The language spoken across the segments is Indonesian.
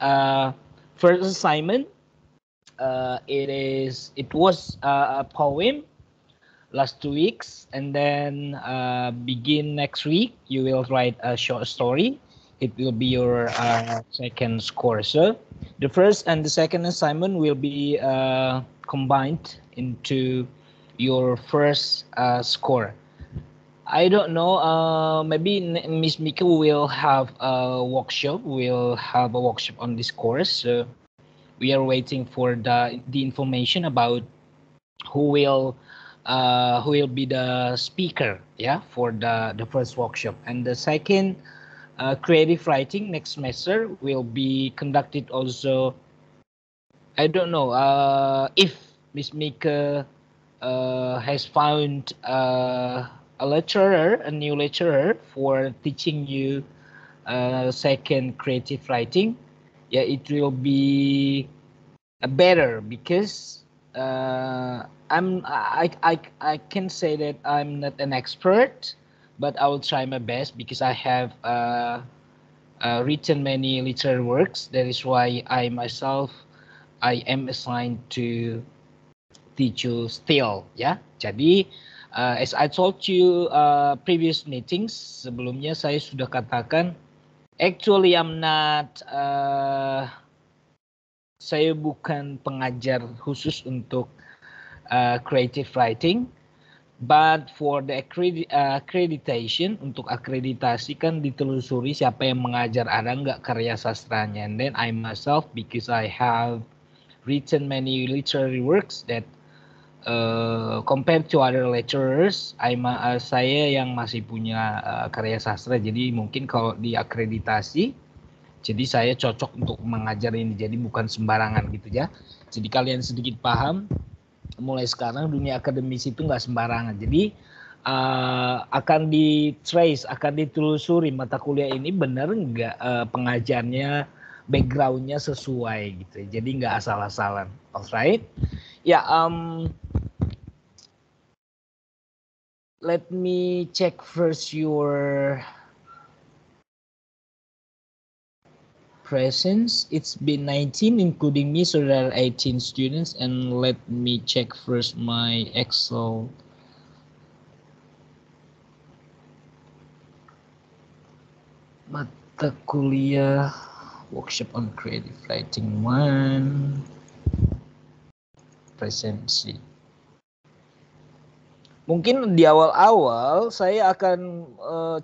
First assignment, it was a poem last 2 weeks, and then begin next week you will write a short story. It will be your second score. So the first and the second assignment will be combined into your first score. I don't know. Maybe Miss Mika will have a workshop. We'll have a workshop on this course. So we are waiting for the information about who will who will be the speaker, yeah, for the first workshop. And the second, creative writing next semester will be conducted also. I don't know if Miss Mika has found a lecturer, a new lecturer for teaching you second creative writing. Yeah, it will be better because I can say that I'm not an expert, but I will try my best because I have written many literary works. That is why I am assigned to teach you still, ya. Jadi as I told you previous meetings sebelumnya saya sudah katakan, actually I'm not saya bukan pengajar khusus untuk creative writing, but for the accreditation, untuk akreditasi kan ditelusuri siapa yang mengajar, ada nggak karya sastranya. And then I myself, because I have written many literary works that compared to other lecturers, saya yang masih punya karya sastra, jadi mungkin kalau diakreditasi, jadi saya cocok untuk mengajar ini, jadi bukan sembarangan gitu ya. Jadi kalian sedikit paham, mulai sekarang dunia akademis itu nggak sembarangan. Jadi akan di-trace, akan ditelusuri mata kuliah ini benar nggak pengajarnya, backgroundnya sesuai gitu. Jadi nggak asal-asalan. Alright? Ya, let me check first your presence. It's been 19 including me, so there are 18 students. And let me check first my Excel. Mata kuliah workshop on creative writing 1 presensi. Mungkin di awal-awal saya akan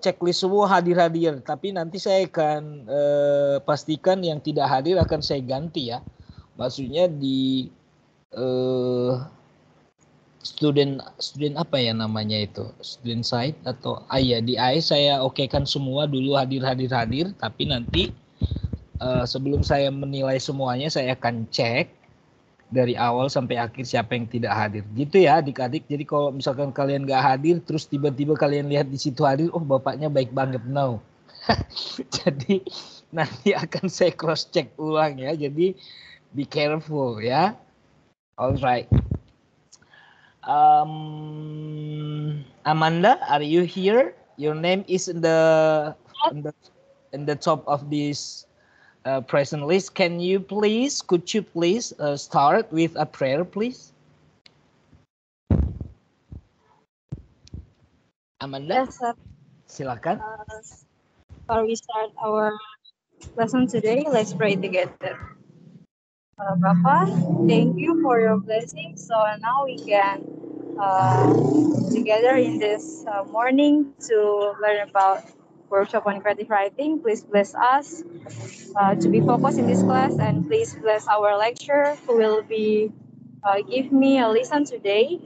checklist semua hadir-hadir, tapi nanti saya akan pastikan yang tidak hadir akan saya ganti ya. Maksudnya di student apa ya namanya itu, student side atau ya di saya okekan semua dulu hadir, tapi nanti sebelum saya menilai semuanya saya akan cek dari awal sampai akhir siapa yang tidak hadir gitu ya adik-adik. Jadi kalau misalkan kalian nggak hadir terus tiba-tiba kalian lihat di situ hadir, oh bapaknya baik banget, no. Jadi nanti akan saya cross check ulang ya, jadi be careful ya. Alright. Amanda, are you here? Your name is in the top of this present list. Could you please start with a prayer, please? Amanda? Yes, sir. Silakan. Before we start our lesson today, let's pray together. Papa, thank you for your blessing. So now we can together in this morning to learn about workshop on creative writing. Please bless us to be focused in this class, and please bless our lecturer who will be give me a lesson today.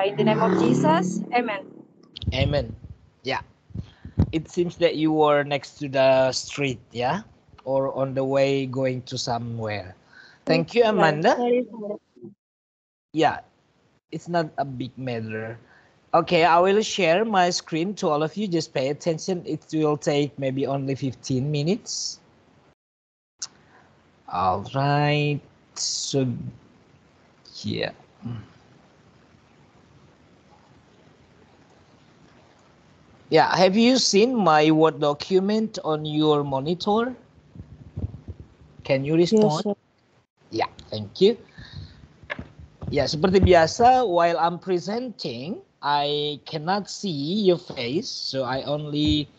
In the name of Jesus, amen. Amen. Yeah. It seems that you were next to the street, yeah? Or on the way going to somewhere. Thank you, Amanda. Yeah, it's not a big matter. Okay, I will share my screen to all of you. Just pay attention. It will take maybe only 15 minutes. All right. So, yeah. Yeah, have you seen my Word document on your monitor? Can you Yes, respond? sir. Yeah, thank you. Ya, seperti biasa, while I'm presenting, I cannot see your face, so I only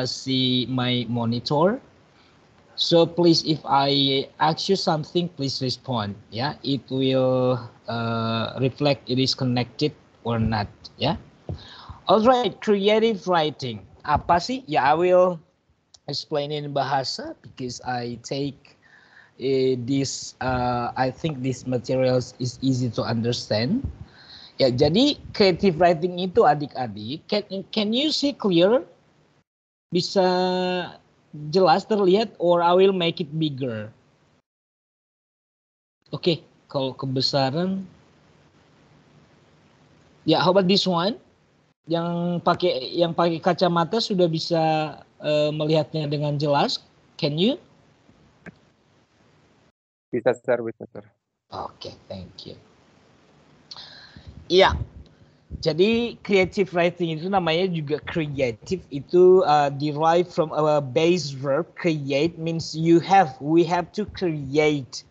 see my monitor. So please, if I ask you something, please respond. Yeah, it will reflect it is connected or not. Yeah. Alright, creative writing. Apa sih? Ya, I will explain in bahasa because I take this. I think this materials is easy to understand. Ya, jadi creative writing itu adik-adik, can you see clear? Bisa jelas terlihat, or I will make it bigger. Oke, kalau kebesaran, ya, how about this one? Yang pakai kacamata sudah bisa melihatnya dengan jelas. Can you? Bisa, sir. Bisa, sir. Oke, thank you. Iya. Jadi creative writing itu namanya juga creative, itu derived from a base verb. Create means we have to create.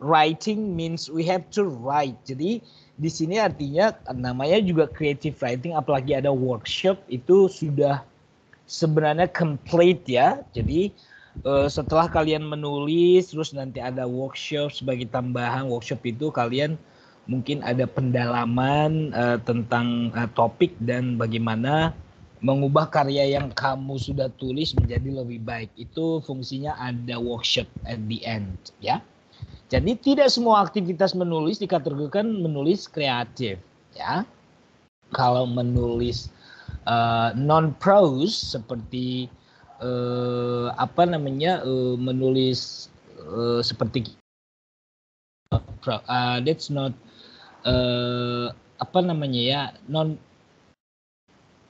Writing means we have to write. Jadi di sini artinya namanya juga creative writing, apalagi ada workshop, itu sudah sebenarnya complete ya. Jadi setelah kalian menulis, terus nanti ada workshop sebagai tambahan. Workshop itu kalian mungkin ada pendalaman tentang topik dan bagaimana mengubah karya yang kamu sudah tulis menjadi lebih baik. Itu fungsinya ada workshop at the end ya. Jadi tidak semua aktivitas menulis dikategorikan menulis kreatif ya. Kalau menulis non-prose seperti menulis seperti that's not non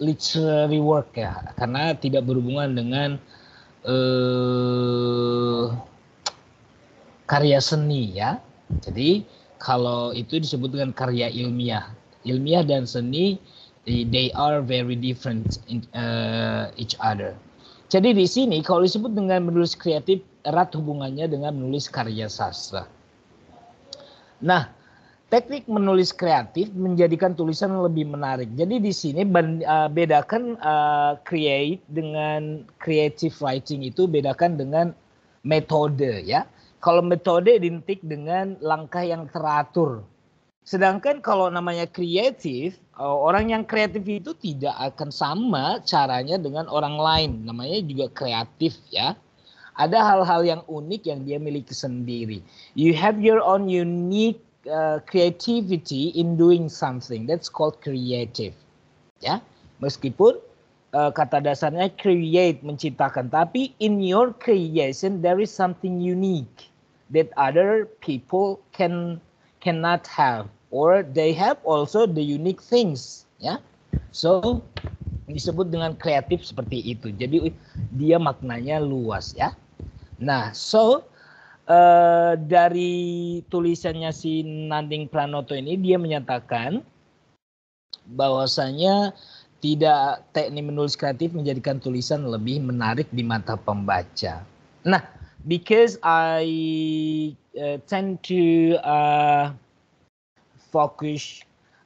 literary work ya, karena tidak berhubungan dengan karya seni ya. Jadi kalau itu disebut dengan karya ilmiah. Ilmiah dan seni, they are very different in each other. Jadi di sini kalau disebut dengan menulis kreatif, erat hubungannya dengan menulis karya sastra. Nah, teknik menulis kreatif menjadikan tulisan lebih menarik. Jadi di sini bedakan create dengan creative writing itu, bedakan dengan metode ya. Kalau metode identik dengan langkah yang teratur. Sedangkan kalau namanya kreatif, orang yang kreatif itu tidak akan sama caranya dengan orang lain. Namanya juga kreatif ya. Ada hal-hal yang unik yang dia miliki sendiri. You have your own unique creativity in doing something. That's called creative. Ya, meskipun kata dasarnya create, menciptakan, tapi in your creation there is something unique that other people cannot have, or they have also the unique things. Ya, so disebut dengan kreatif seperti itu. Jadi dia maknanya luas ya. Nah, so dari tulisannya si Nanding Pranoto ini, dia menyatakan bahwasanya tidak teknik menulis kreatif menjadikan tulisan lebih menarik di mata pembaca. Nah, because I tend to focus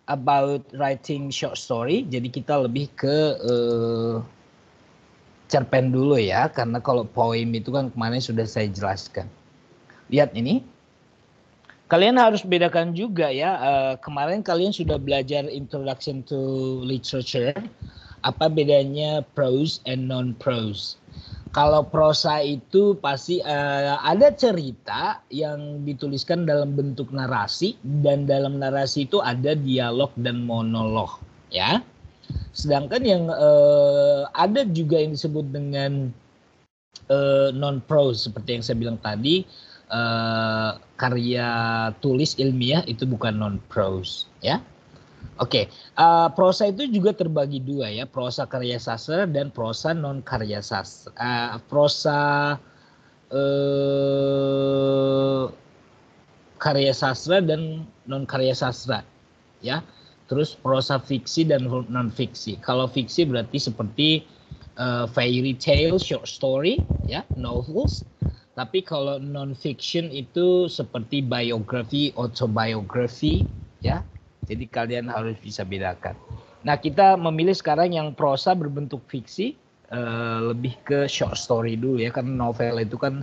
about writing short story, jadi kita lebih ke cerpen dulu ya, karena kalau poem itu kan kemarin sudah saya jelaskan. Lihat ini, kalian harus bedakan juga ya, kemarin kalian sudah belajar Introduction to Literature, apa bedanya prose and non-prose. Kalau prosa itu pasti ada cerita yang dituliskan dalam bentuk narasi, dan dalam narasi itu ada dialog dan monolog ya. Sedangkan yang ada juga yang disebut dengan non-prose, seperti yang saya bilang tadi, karya tulis ilmiah itu bukan non-prose ya. Oke, prosa itu juga terbagi dua ya, prosa karya sastra dan prosa non karya sastra. Prosa karya sastra dan non karya sastra ya. Terus prosa fiksi dan non fiksi. Kalau fiksi berarti seperti fairy tale, short story ya, novels. Tapi kalau non-fiction itu seperti biografi, autobiography, ya. Jadi kalian harus bisa bedakan. Nah, kita memilih sekarang yang prosa berbentuk fiksi, lebih ke short story dulu ya, karena novel itu kan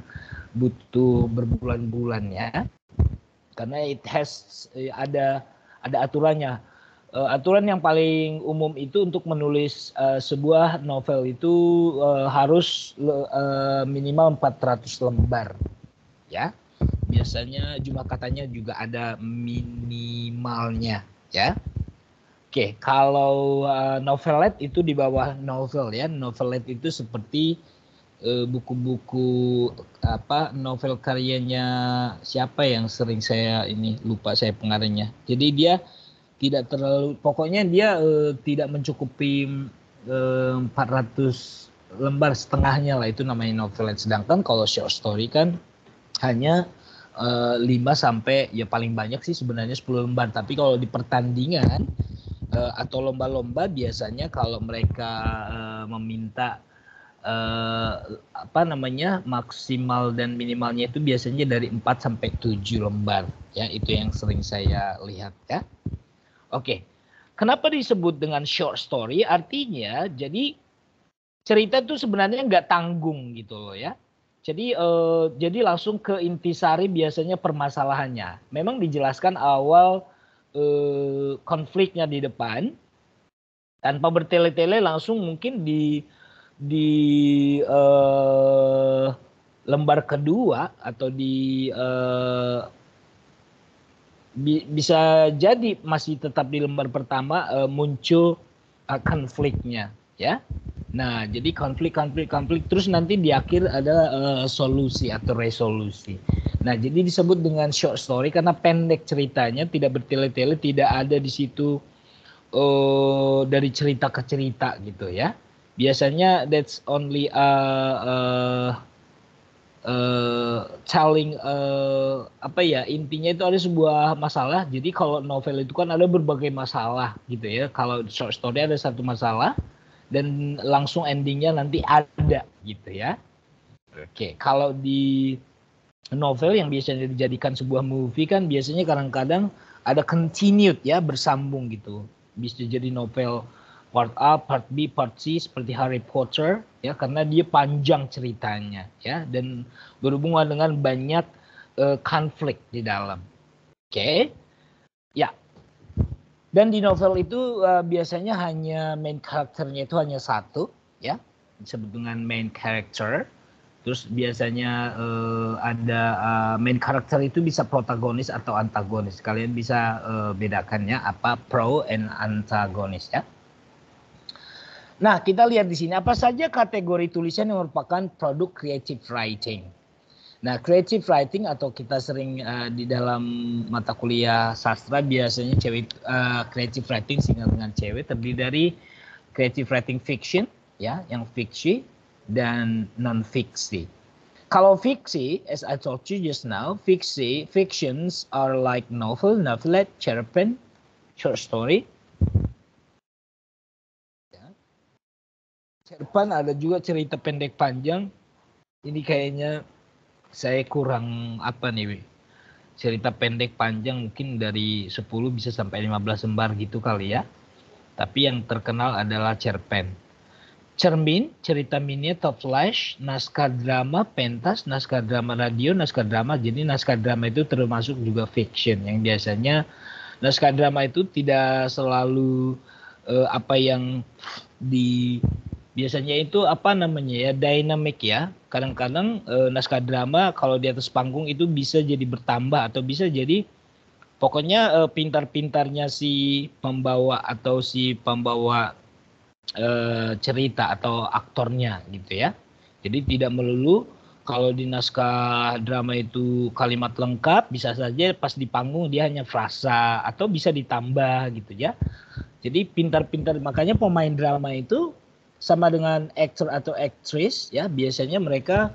butuh berbulan-bulan ya. Karena it has ada aturannya. Aturan yang paling umum itu untuk menulis sebuah novel itu harus minimal 400 lembar ya. Biasanya jumlah katanya juga ada minimalnya ya. Oke, kalau novelette itu di bawah novel ya. Novelette itu seperti buku-buku novel karyanya siapa yang sering saya lupa saya pengarangnya. Jadi dia tidak terlalu, pokoknya dia tidak mencukupi 400 lembar, setengahnya lah, itu namanya novelette. Sedangkan kalau short story kan hanya 5 sampai ya paling banyak sih sebenarnya 10 lembar. Tapi kalau di pertandingan atau lomba-lomba biasanya kalau mereka meminta maksimal dan minimalnya itu biasanya dari 4 sampai 7 lembar ya, itu yang sering saya lihat ya. Oke. Kenapa disebut dengan short story? Artinya jadi cerita itu sebenarnya nggak tanggung gitu loh ya. Jadi langsung ke intisari biasanya permasalahannya. Memang dijelaskan awal konfliknya di depan tanpa bertele-tele, langsung mungkin di lembar kedua atau bisa jadi masih tetap di lembar pertama muncul konfliknya ya. Nah, jadi konflik terus nanti di akhir ada solusi atau resolusi. Nah, jadi disebut dengan short story karena pendek ceritanya, tidak bertele-tele, tidak ada di situ dari cerita ke cerita gitu ya. Biasanya that's only telling intinya itu ada sebuah masalah. Jadi kalau novel itu kan ada berbagai masalah gitu ya. Kalau short story ada satu masalah dan langsung endingnya nanti ada gitu ya. Oke, kalau di novel yang biasanya dijadikan sebuah movie kan biasanya kadang-kadang ada continued ya, bersambung gitu. Bisa jadi novel part A, part B, part C seperti Harry Potter ya, karena dia panjang ceritanya ya dan berhubungan dengan banyak konflik di dalam. Oke. Ya. Dan di novel itu biasanya hanya main karakternya itu hanya satu ya, disebut dengan main character. Terus biasanya ada main karakter itu bisa protagonis atau antagonis. Kalian bisa bedakannya apa pro and antagonis ya. Nah, kita lihat di sini apa saja kategori tulisan yang merupakan produk creative writing. Nah, creative writing atau kita sering di dalam mata kuliah sastra biasanya creative writing singkat dengan cewek, terdiri dari creative writing fiction ya, yang fiksi dan non fiksi. Kalau fiksi, as I told you just now, fictions are like novel, novelette, cerpen, short story. Cerpen ada juga cerita pendek panjang. Ini kayaknya saya kurang cerita pendek panjang mungkin dari 10 bisa sampai 15 lembar gitu kali ya. Tapi yang terkenal adalah cerpen. Cermin, cerita mini, top flash, naskah drama, pentas, naskah drama radio, naskah drama. Jadi naskah drama itu termasuk juga fiction yang biasanya naskah drama itu tidak selalu biasanya itu dynamic ya. Kadang-kadang naskah drama kalau di atas panggung itu bisa jadi bertambah atau bisa jadi pokoknya pintar-pintarnya si pembawa atau si pembawa cerita atau aktornya gitu ya. Jadi tidak melulu kalau di naskah drama itu kalimat lengkap, bisa saja pas di panggung dia hanya frasa atau bisa ditambah gitu ya. Jadi pintar-pintar, makanya pemain drama itu sama dengan aktor atau aktris ya, biasanya mereka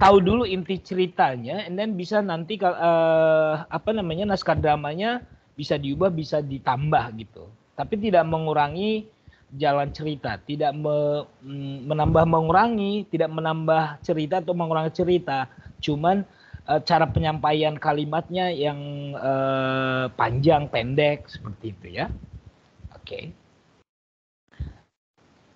tahu dulu inti ceritanya, and then bisa nanti naskah dramanya bisa diubah, bisa ditambah gitu. Tapi tidak mengurangi jalan cerita, tidak menambah mengurangi, tidak menambah cerita atau mengurangi cerita, cuman cara penyampaian kalimatnya yang panjang, pendek seperti itu ya. Oke.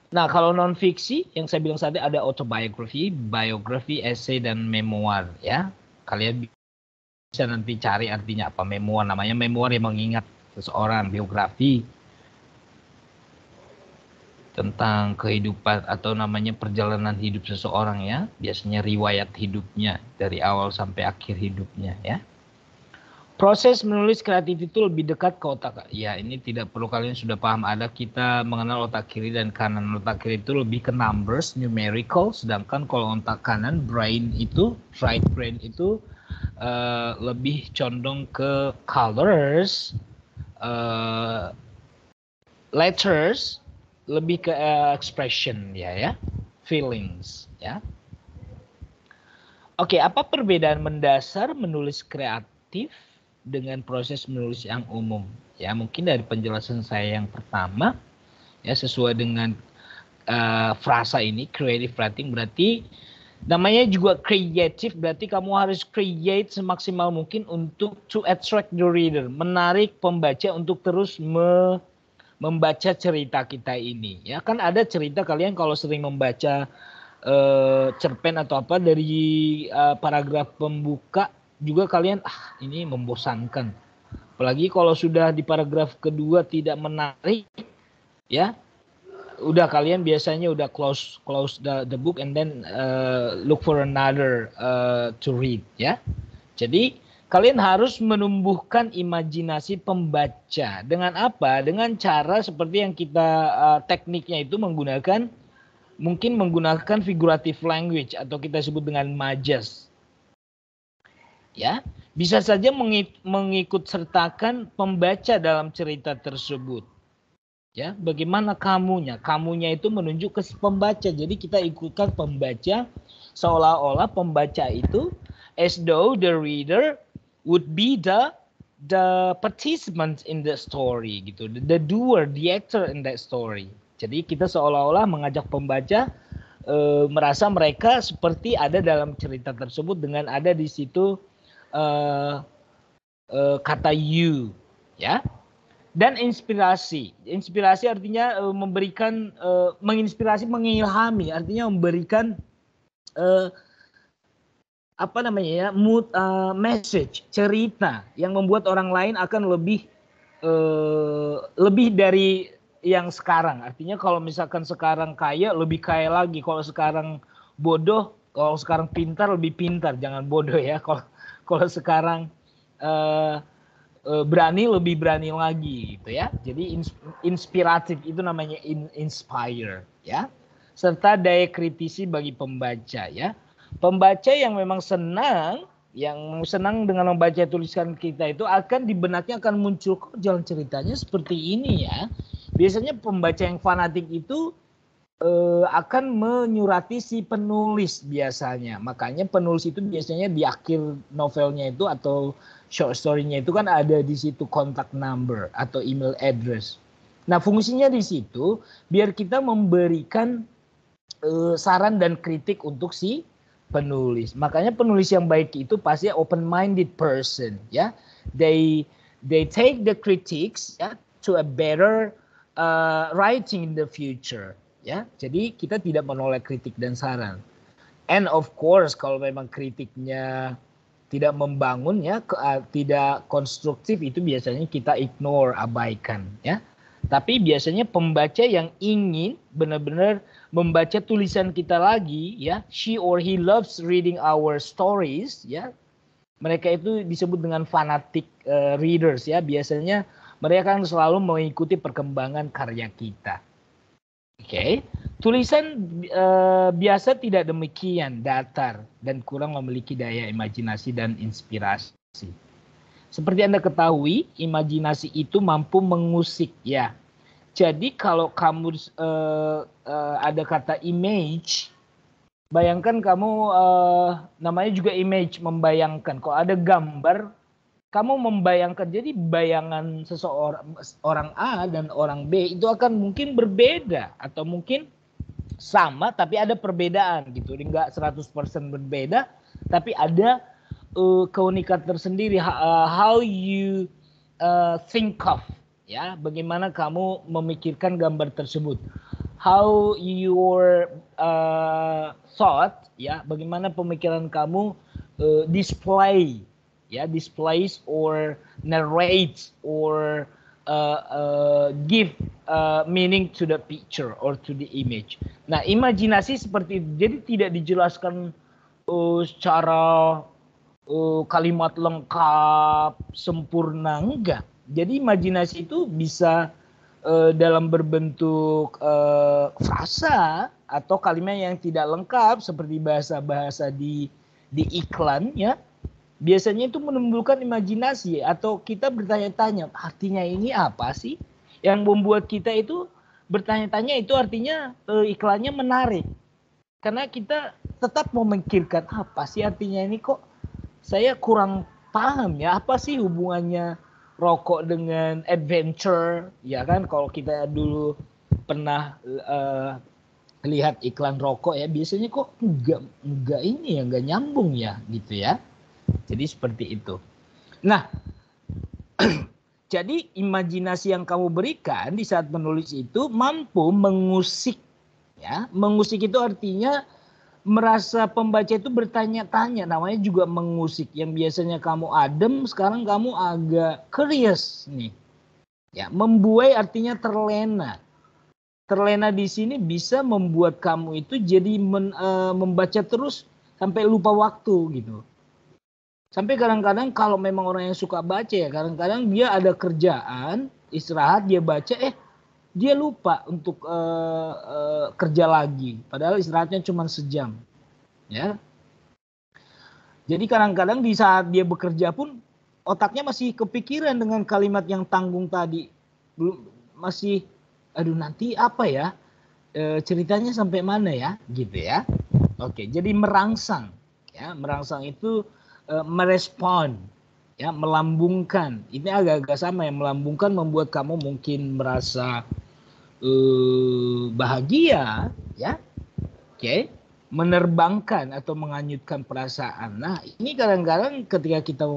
Nah, kalau non fiksi yang saya bilang tadi ada autobiography, biografi, essay dan memoir ya. Kalian bisa nanti cari artinya apa memoir, namanya memoir yang mengingat seseorang, biografi tentang kehidupan atau namanya perjalanan hidup seseorang ya, biasanya riwayat hidupnya dari awal sampai akhir hidupnya ya. Proses menulis kreatif itu lebih dekat ke otak. Ya, ini tidak perlu kalian sudah paham. Ada kita mengenal otak kiri dan kanan. Otak kiri itu lebih ke numbers, numerical. Sedangkan kalau otak kanan, brain itu, right brain itu lebih condong ke colors, letters, lebih ke expression ya, feelings ya. Oke, apa perbedaan mendasar menulis kreatif dengan proses menulis yang umum? Ya, mungkin dari penjelasan saya yang pertama, ya sesuai dengan frasa ini, creative writing berarti namanya juga kreatif, berarti kamu harus create semaksimal mungkin untuk to attract the reader, menarik pembaca untuk terus membaca cerita kita ini. Ya, kan ada cerita kalian kalau sering membaca cerpen atau apa dari paragraf pembuka juga kalian ini membosankan. Apalagi kalau sudah di paragraf kedua tidak menarik ya. Udah kalian biasanya udah close the book and then look for another to read ya. Jadi kalian harus menumbuhkan imajinasi pembaca dengan apa? Dengan cara seperti yang kita tekniknya itu mungkin menggunakan figurative language atau kita sebut dengan majas. Ya, bisa saja mengikut sertakan pembaca dalam cerita tersebut. Ya, bagaimana kamunya? Kamunya itu menunjuk ke pembaca. Jadi kita ikutkan pembaca seolah-olah pembaca itu as though the reader would be the participant in the story gitu. The doer, the actor in that story. Jadi kita seolah-olah mengajak pembaca merasa mereka seperti ada dalam cerita tersebut dengan ada di situ kata you ya. Dan inspirasi. Inspirasi artinya memberikan menginspirasi, mengilhami, artinya memberikan apa namanya ya, mood message, cerita yang membuat orang lain akan lebih dari yang sekarang. Artinya kalau misalkan sekarang kaya, lebih kaya lagi. Kalau sekarang bodoh, kalau sekarang pintar, lebih pintar. Jangan bodoh ya. Kalau sekarang berani, lebih berani lagi gitu ya. Jadi inspiratif itu namanya inspire ya. Serta daya kritisi bagi pembaca ya. Pembaca yang memang senang dengan membaca tulisan kita itu akan di benaknya akan muncul kok jalan ceritanya seperti ini ya. Biasanya pembaca yang fanatik itu akan menyurati si penulis biasanya. Makanya penulis itu biasanya di akhir novelnya itu atau short story-nya itu kan ada di situ kontak number atau email address. Nah, fungsinya di situ biar kita memberikan saran dan kritik untuk si penulis. Makanya penulis yang baik itu pasti open minded person ya. They take the critics ya to a better writing in the future ya. Jadi kita tidak menolak kritik dan saran. And of course kalau memang kritiknya tidak membangun ya, tidak konstruktif itu biasanya kita ignore, abaikan ya. Tapi biasanya pembaca yang ingin benar-benar membaca tulisan kita lagi ya, she or he loves reading our stories ya. Mereka itu disebut dengan fanatic readers ya. Biasanya mereka kan selalu mengikuti perkembangan karya kita. Oke, tulisan biasa tidak demikian, datar dan kurang memiliki daya imajinasi dan inspirasi. Seperti Anda ketahui, imajinasi itu mampu mengusik ya. Jadi kalau kamu ada kata image, bayangkan kamu namanya juga image, membayangkan. Kalau ada gambar, kamu membayangkan, jadi bayangan seseorang orang A dan orang B itu akan mungkin berbeda atau mungkin sama tapi ada perbedaan gitu. Enggak 100% berbeda tapi ada keunikan tersendiri, how you think of, ya, bagaimana kamu memikirkan gambar tersebut, how your thought, ya, bagaimana pemikiran kamu displays or narrates or give meaning to the picture or to the image. Nah, imajinasi seperti itu. Jadi tidak dijelaskan secara kalimat lengkap, sempurna, enggak. Jadi imajinasi itu bisa dalam berbentuk frasa atau kalimat yang tidak lengkap seperti bahasa-bahasa di iklan, ya. Biasanya itu menimbulkan imajinasi atau kita bertanya-tanya artinya ini apa sih, yang membuat kita itu bertanya-tanya. Itu artinya iklannya menarik karena kita tetap memikirkan apa sih artinya ini, kok saya kurang paham ya, apa sih hubungannya rokok dengan adventure, ya kan. Kalau kita dulu pernah lihat iklan rokok ya, biasanya kok enggak ini ya, enggak nyambung ya gitu ya. Jadi seperti itu. Nah, jadi imajinasi yang kamu berikan di saat menulis itu mampu mengusik, ya. Mengusik itu artinya merasa pembaca itu bertanya-tanya, namanya juga mengusik. Yang biasanya kamu adem, sekarang kamu agak curious nih. Ya, membuai artinya terlena. Terlena di sini bisa membuat kamu itu jadi membaca terus sampai lupa waktu gitu. Sampai kadang-kadang kalau memang orang yang suka baca ya, kadang-kadang dia ada kerjaan, istirahat, dia baca, dia lupa untuk kerja lagi. Padahal istirahatnya cuma sejam. Ya. Jadi kadang-kadang di saat dia bekerja pun otaknya masih kepikiran dengan kalimat yang tanggung tadi. Belum, masih, aduh nanti apa ya, ceritanya sampai mana ya, gitu ya. Oke, jadi merangsang. Ya, merangsang itu merespon, ya, melambungkan. Ini agak-agak sama ya, melambungkan membuat kamu mungkin merasa bahagia, ya. Oke, menerbangkan atau menganyutkan perasaan. Nah, ini kadang-kadang ketika kita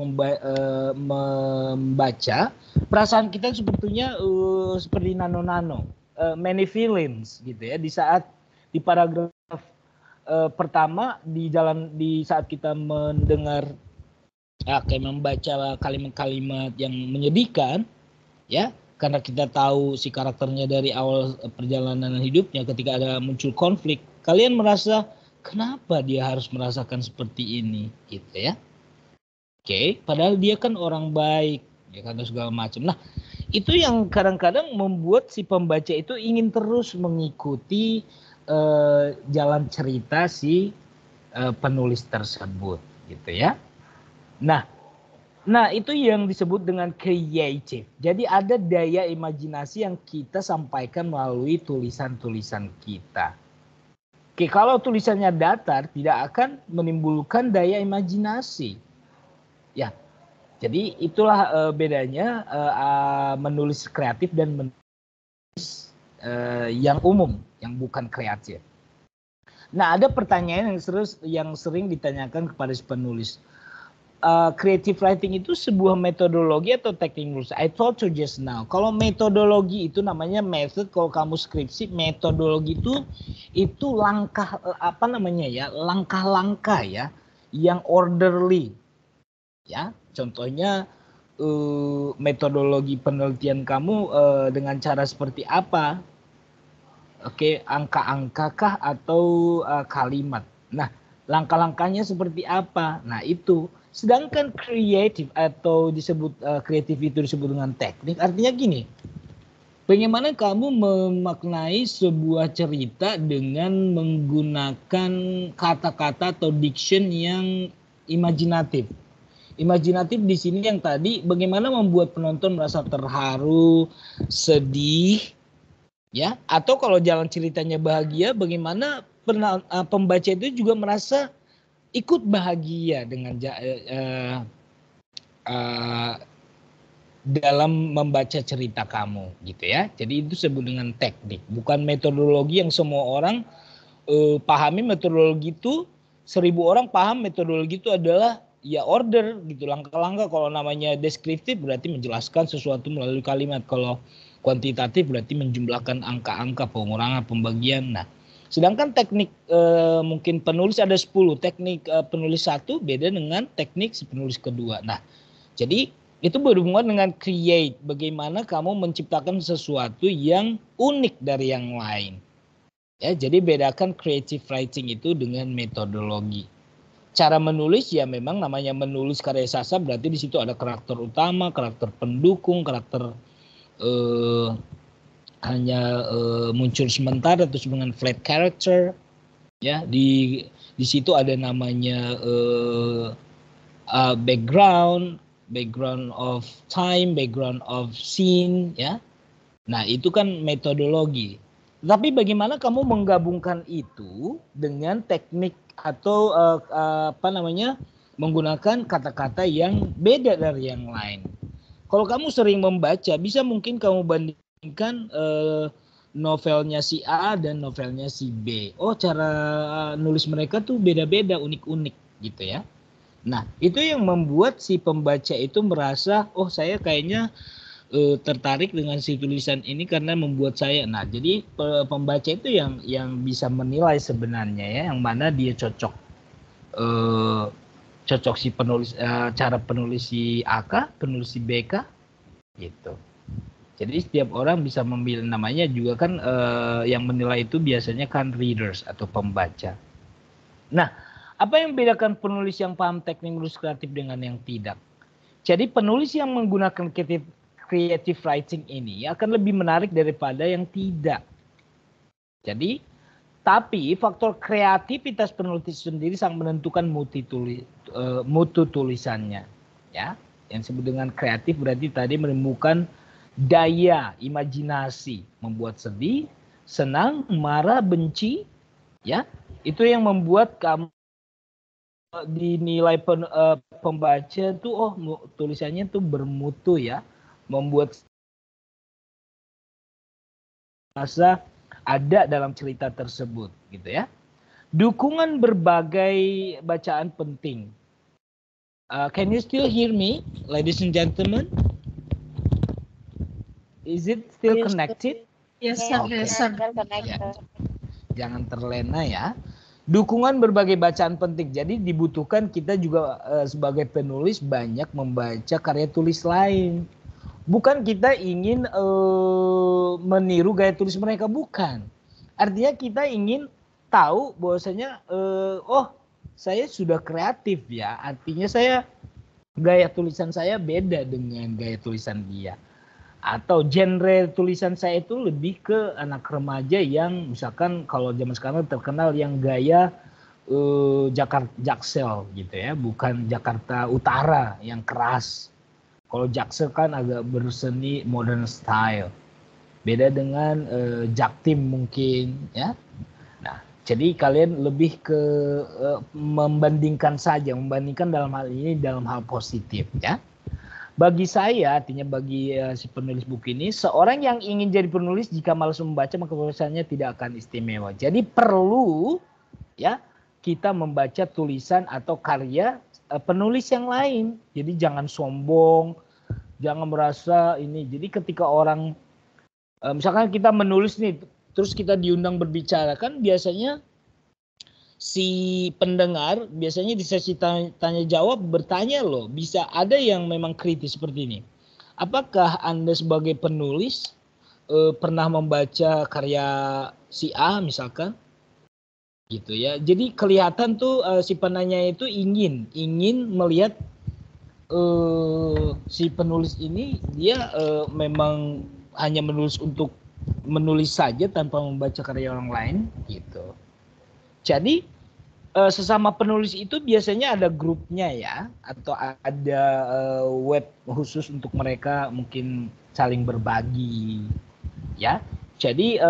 membaca, perasaan kita sebetulnya seperti nano-nano, many feelings gitu ya. Di saat di paragraf pertama di saat kita mendengar kayak membaca kalimat-kalimat yang menyedihkan, ya, karena kita tahu si karakternya dari awal perjalanan hidupnya, ketika ada muncul konflik, kalian merasa kenapa dia harus merasakan seperti ini, gitu ya. Oke, padahal dia kan orang baik, ya kan, segala macam. Nah, itu yang kadang-kadang membuat si pembaca itu ingin terus mengikuti jalan cerita si penulis tersebut, gitu ya. Nah, itu yang disebut dengan creative. Jadi ada daya imajinasi yang kita sampaikan melalui tulisan-tulisan kita. Oke, kalau tulisannya datar tidak akan menimbulkan daya imajinasi. Ya, jadi itulah bedanya menulis kreatif dan menulis yang umum, yang bukan kreatif. Nah, ada pertanyaan yang sering ditanyakan kepada si penulis. Creative writing itu sebuah metodologi atau teknik nulis? I told you just now. Kalau metodologi itu namanya method. Kalau kamu skripsi, metodologi itu langkah langkah-langkah ya, yang orderly. Ya, contohnya metodologi penelitian kamu dengan cara seperti apa? Oke, angka-angka kah atau kalimat? Nah, langkah-langkahnya seperti apa? Nah, itu. Sedangkan kreatif atau disebut kreatif itu disebut dengan teknik, artinya gini. Bagaimana kamu memaknai sebuah cerita dengan menggunakan kata-kata atau diction yang imajinatif. Imajinatif di sini yang tadi bagaimana membuat penonton merasa terharu, sedih, ya, atau kalau jalan ceritanya bahagia, bagaimana pembaca itu juga merasa ikut bahagia dengan uh, dalam membaca cerita kamu gitu ya. Jadi itu disebut dengan teknik, bukan metodologi yang semua orang pahami. Metodologi itu 1000 orang paham metodologi itu adalah ya order gitu, langkah-langkah. Kalau namanya deskriptif berarti menjelaskan sesuatu melalui kalimat. Kalau kuantitatif berarti menjumlahkan angka-angka, pengurangan, pembagian. Nah, sedangkan teknik mungkin penulis ada 10. Teknik penulis satu beda dengan teknik si penulis kedua. Nah, jadi itu berhubungan dengan create, bagaimana kamu menciptakan sesuatu yang unik dari yang lain. Ya, jadi bedakan creative writing itu dengan metodologi. Cara menulis ya memang namanya menulis karya sastra, berarti di situ ada karakter utama, karakter pendukung, karakter hanya muncul sementara terus dengan flat character. Ya, di situ ada namanya background of time, background of scene, ya. Nah, itu kan metodologi. Tapi bagaimana kamu menggabungkan itu dengan teknik atau menggunakan kata-kata yang beda dari yang lain. Kalau kamu sering membaca, bisa mungkin kamu bandingkan novelnya si A dan novelnya si B. Oh, cara nulis mereka tuh beda-beda, unik-unik gitu ya. Nah, itu yang membuat si pembaca itu merasa, oh saya kayaknya tertarik dengan si tulisan ini karena membuat saya. Nah, jadi pembaca itu yang bisa menilai sebenarnya ya, yang mana dia cocok si penulis, cara penulis si AK, penulis si BK gitu. Jadi setiap orang bisa memilih, namanya juga kan yang menilai itu biasanya kan readers atau pembaca. Nah, apa yang membedakan penulis yang paham teknik menulis kreatif dengan yang tidak? Jadi penulis yang menggunakan creative writing ini akan lebih menarik daripada yang tidak. Jadi, tapi faktor kreativitas penulis sendiri sangat menentukan mutu tulisannya. Ya, yang disebut dengan kreatif berarti tadi menemukan daya imajinasi, membuat sedih, senang, marah, benci, ya. Itu yang membuat kamu dinilai pembaca tuh, oh tulisannya tuh bermutu ya, membuat rasa ada dalam cerita tersebut gitu ya. Dukungan berbagai bacaan penting. Can you still hear me, ladies and gentlemen? Is it still connected? Yes, sir. Okay. Yes, sir. Ya. Jangan terlena ya. Dukungan berbagai bacaan penting. Jadi dibutuhkan kita juga sebagai penulis banyak membaca karya tulis lain. Bukan kita ingin meniru gaya tulis mereka, bukan. Artinya kita ingin tahu bahwasanya oh saya sudah kreatif ya. Artinya gaya tulisan saya beda dengan gaya tulisan dia. Atau genre tulisan saya itu lebih ke anak remaja yang misalkan kalau zaman sekarang terkenal yang gaya Jaksel gitu ya, bukan Jakarta Utara yang keras. Kalau Jaksel kan agak berseni modern style, beda dengan Jaktim mungkin ya. Nah, jadi kalian lebih ke membandingkan dalam hal ini dalam hal positif ya. Bagi saya, artinya bagi si penulis buku ini, seorang yang ingin jadi penulis jika malas membaca maka tulisannya tidak akan istimewa. Jadi perlu ya kita membaca tulisan atau karya penulis yang lain. Jadi jangan sombong, jangan merasa ini. Jadi ketika orang misalkan kita menulis nih, terus kita diundang berbicara, kan biasanya si pendengar biasanya di sesi tanya jawab bertanya loh, bisa ada yang memang kritis seperti ini. Apakah Anda sebagai penulis pernah membaca karya si A misalkan? Gitu ya. Jadi kelihatan tuh si penanya itu ingin melihat si penulis ini dia memang hanya menulis untuk menulis saja tanpa membaca karya orang lain gitu. Jadi sesama penulis itu biasanya ada grupnya ya, atau ada web khusus untuk mereka mungkin saling berbagi ya. Jadi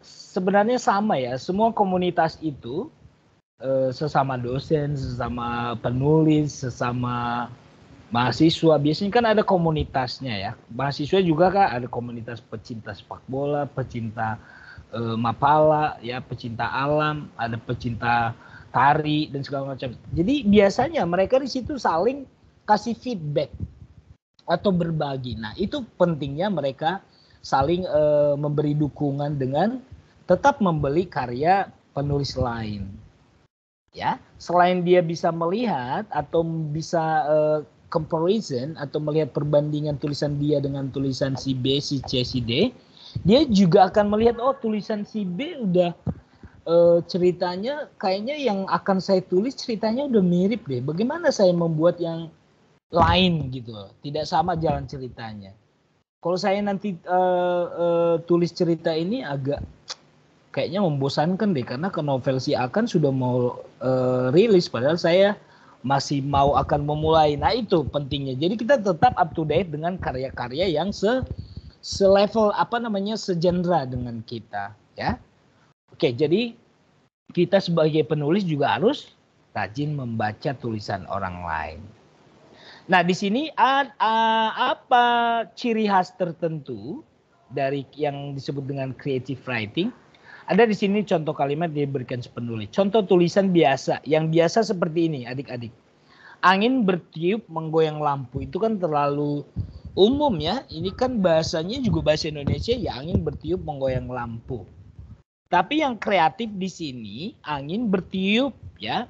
sebenarnya sama ya, semua komunitas itu sesama dosen, sesama penulis, sesama Mahasiswa biasanya kan ada komunitasnya ya. Mahasiswa juga kan ada komunitas pecinta sepak bola, pecinta mapala, ya pecinta alam, ada pecinta tari dan segala macam. Jadi biasanya mereka di situ saling kasih feedback atau berbagi. Nah itu pentingnya mereka saling memberi dukungan dengan tetap membeli karya penulis lain. Ya, selain dia bisa melihat atau bisa comparison atau melihat perbandingan tulisan dia dengan tulisan si B, si C, si D, dia juga akan melihat oh tulisan si B udah ceritanya kayaknya yang akan saya tulis ceritanya udah mirip deh. Bagaimana saya membuat yang lain gitu, tidak sama jalan ceritanya. Kalau saya nanti tulis cerita ini agak kayaknya membosankan deh karena ke novel si Akan sudah mau rilis padahal saya masih mau akan memulai. Nah itu pentingnya. Jadi kita tetap up to date dengan karya-karya yang selevel apa namanya segenre dengan kita ya. Oke, jadi kita sebagai penulis juga harus rajin membaca tulisan orang lain. Nah, di sini apa ciri khas tertentu dari yang disebut dengan creative writing? Ada di sini contoh kalimat diberikan penulis. Contoh tulisan biasa, yang biasa seperti ini adik-adik. Angin bertiup menggoyang lampu, itu kan terlalu umum ya. Ini kan bahasanya juga bahasa Indonesia ya, angin bertiup menggoyang lampu. Tapi yang kreatif di sini angin bertiup ya.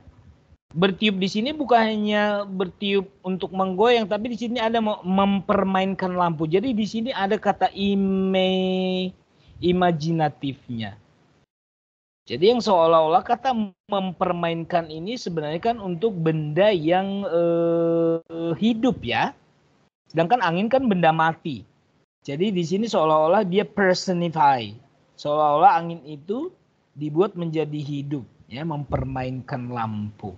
Bertiup di sini bukan hanya bertiup untuk menggoyang, tapi di sini ada mempermainkan lampu. Jadi di sini ada kata imajinatifnya. Jadi yang seolah-olah kata mempermainkan ini sebenarnya kan untuk benda yang hidup ya. Sedangkan angin kan benda mati. Jadi di sini seolah-olah dia personify. Seolah-olah angin itu dibuat menjadi hidup ya, mempermainkan lampu.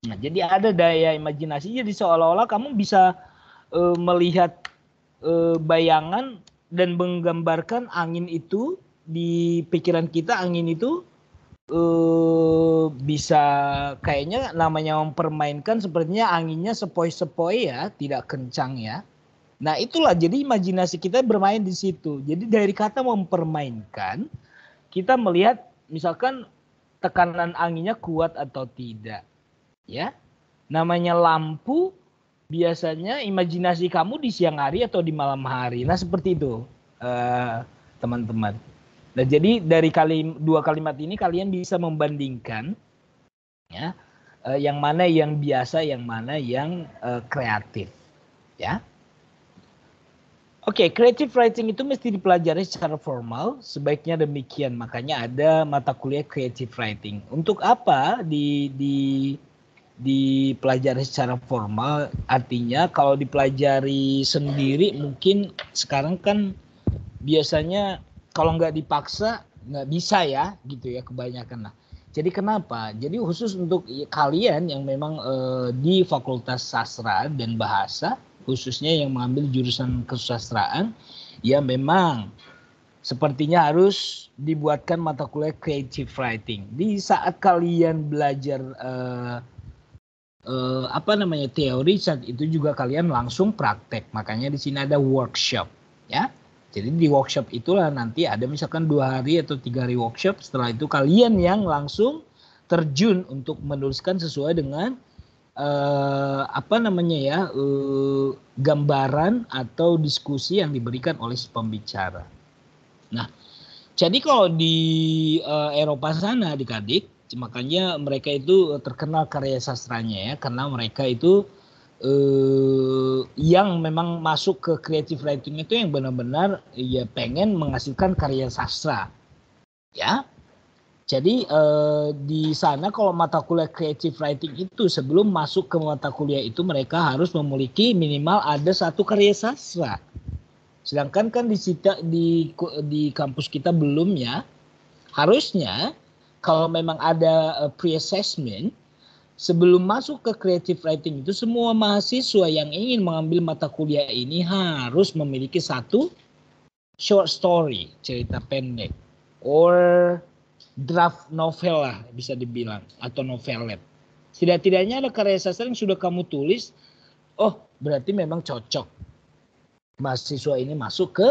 Nah, jadi ada daya imajinasi, jadi seolah-olah kamu bisa melihat bayangan dan menggambarkan angin itu di pikiran kita. Angin itu bisa kayaknya namanya mempermainkan, sepertinya anginnya sepoi-sepoi ya, tidak kencang ya. Nah itulah jadi imajinasi kita bermain di situ. Jadi dari kata mempermainkan kita melihat misalkan tekanan anginnya kuat atau tidak. Ya, namanya lampu biasanya imajinasi kamu di siang hari atau di malam hari. Nah seperti itu teman-teman. Nah jadi dari dua kalimat ini kalian bisa membandingkan ya yang mana yang biasa, yang mana yang kreatif. Ya. Oke, creative writing itu mesti dipelajari secara formal, sebaiknya demikian. Makanya ada mata kuliah creative writing. Untuk apa dipelajari secara formal? Artinya kalau dipelajari sendiri mungkin sekarang kan biasanya kalau nggak dipaksa nggak bisa ya gitu ya kebanyakan. Nah, jadi kenapa? Jadi khusus untuk kalian yang memang di Fakultas Sastra dan Bahasa, khususnya yang mengambil jurusan kesusastraan, ya memang sepertinya harus dibuatkan mata kuliah creative writing. Di saat kalian belajar teori, saat itu juga kalian langsung praktek. Makanya di sini ada workshop, ya. Jadi di workshop itulah nanti ada misalkan 2 hari atau 3 hari workshop. Setelah itu kalian yang langsung terjun untuk menuliskan sesuai dengan gambaran atau diskusi yang diberikan oleh si pembicara. Nah, jadi kalau di Eropa sana adik-adik, makanya mereka itu terkenal karya sastranya ya, karena mereka itu yang memang masuk ke creative writing itu yang benar-benar ya pengen menghasilkan karya sastra, ya. Jadi di sana kalau mata kuliah creative writing itu sebelum masuk ke mata kuliah itu mereka harus memiliki minimal ada 1 karya sastra. Sedangkan kan di kampus kita belum ya. Harusnya kalau memang ada pre-assessment sebelum masuk ke creative writing itu semua mahasiswa yang ingin mengambil mata kuliah ini harus memiliki 1 short story, cerita pendek, or draft novel lah bisa dibilang, atau novelet. Tidak-tidaknya ada karya sastra yang sudah kamu tulis oh berarti memang cocok mahasiswa ini masuk ke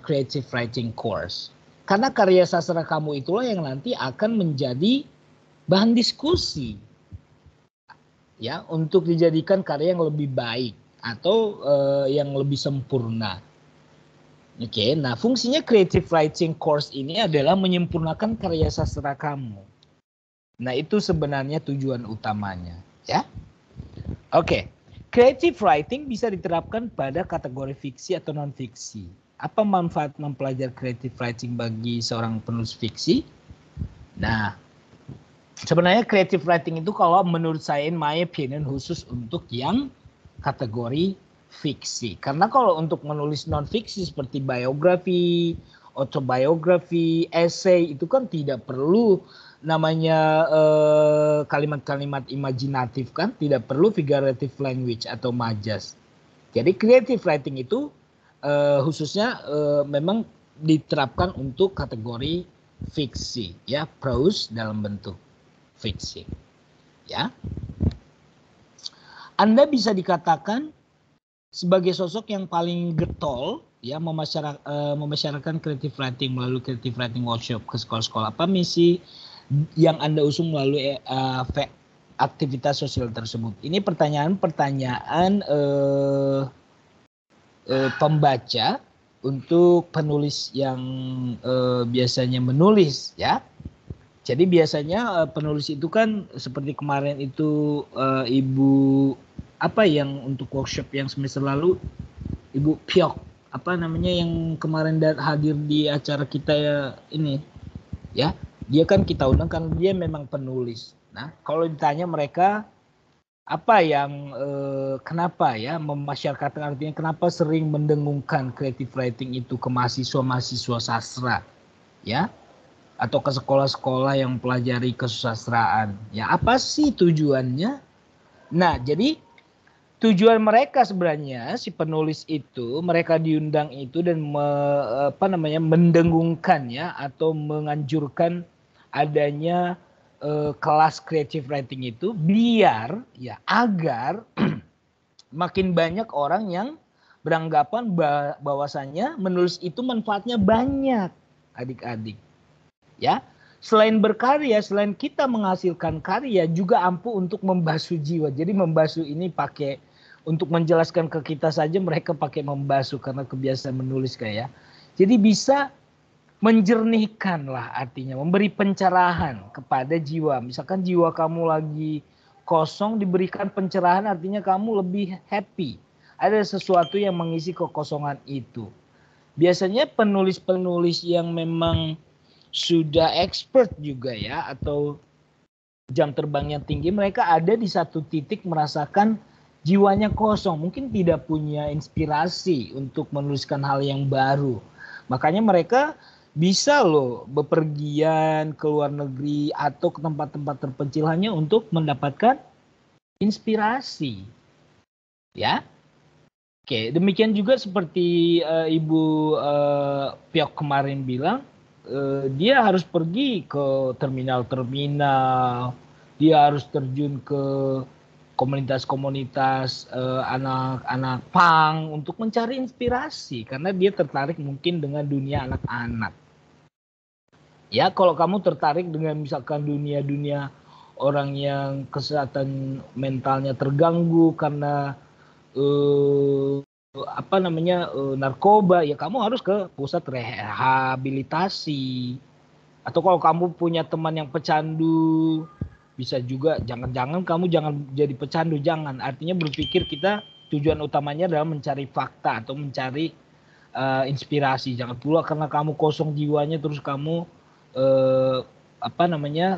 creative writing course. Karena karya sastra kamu itulah yang nanti akan menjadi bahan diskusi. Ya, untuk dijadikan karya yang lebih baik atau yang lebih sempurna. Oke, nah fungsinya creative writing course ini adalah menyempurnakan karya sastra kamu. Nah, itu sebenarnya tujuan utamanya, ya. Oke, creative writing bisa diterapkan pada kategori fiksi atau non-fiksi. Apa manfaat mempelajari creative writing bagi seorang penulis fiksi? Nah, sebenarnya creative writing itu kalau menurut saya, in my opinion, khusus untuk yang kategori fiksi. Karena kalau untuk menulis non-fiksi seperti biografi, autobiografi, essay, itu kan tidak perlu namanya kalimat-kalimat imajinatif kan, tidak perlu figurative language atau majas. Jadi creative writing itu khususnya memang diterapkan untuk kategori fiksi, ya, prose dalam bentuk fiksi, ya. Anda bisa dikatakan sebagai sosok yang paling getol, ya, memasyarakatkan creative writing melalui creative writing workshop ke sekolah-sekolah. Apa misi yang Anda usung melalui aktivitas sosial tersebut? Ini pertanyaan pembaca untuk penulis yang biasanya menulis, ya. Jadi biasanya penulis itu kan seperti kemarin itu Ibu apa yang untuk workshop yang semester lalu, Ibu Piok apa namanya yang kemarin hadir di acara kita ya ini, ya. Dia kan kita undang kan dia memang penulis. Nah, kalau ditanya mereka apa yang kenapa ya memasyarakatkan, artinya kenapa sering mendengungkan creative writing itu ke mahasiswa-mahasiswa sastra, ya, atau ke sekolah-sekolah yang pelajari kesusastraan, ya, apa sih tujuannya? Nah, jadi tujuan mereka sebenarnya si penulis itu, mereka diundang itu dan mendengungkan ya atau menganjurkan adanya kelas creative writing itu biar ya agar makin banyak orang yang beranggapan bahwasannya menulis itu manfaatnya banyak, adik-adik. Ya, selain berkarya, selain kita menghasilkan karya, juga ampuh untuk membasuh jiwa. Jadi membasuh ini pakai untuk menjelaskan ke kita saja mereka pakai membasuh karena kebiasaan menulis kayak. Jadi bisa menjernihkan lah, artinya memberi pencerahan kepada jiwa. Misalkan jiwa kamu lagi kosong, diberikan pencerahan, artinya kamu lebih happy. Ada sesuatu yang mengisi kekosongan itu. Biasanya penulis-penulis yang memang sudah expert juga ya atau jam terbangnya tinggi, mereka ada di satu titik merasakan jiwanya kosong, mungkin tidak punya inspirasi untuk menuliskan hal yang baru. Makanya mereka bisa loh bepergian ke luar negeri atau ke tempat-tempat terpencil hanya untuk mendapatkan inspirasi. Ya. Oke, demikian juga seperti Ibu Piok kemarin bilang, dia harus pergi ke terminal-terminal, dia harus terjun ke komunitas-komunitas anak-anak punk untuk mencari inspirasi karena dia tertarik mungkin dengan dunia anak-anak. Ya, kalau kamu tertarik dengan misalkan dunia-dunia orang yang kesehatan mentalnya terganggu karena narkoba, ya kamu harus ke pusat rehabilitasi. Atau kalau kamu punya teman yang pecandu, bisa juga jangan kamu jangan jadi pecandu, jangan. Artinya berpikir kita tujuan utamanya adalah mencari fakta atau mencari inspirasi. Jangan pula karena kamu kosong jiwanya terus kamu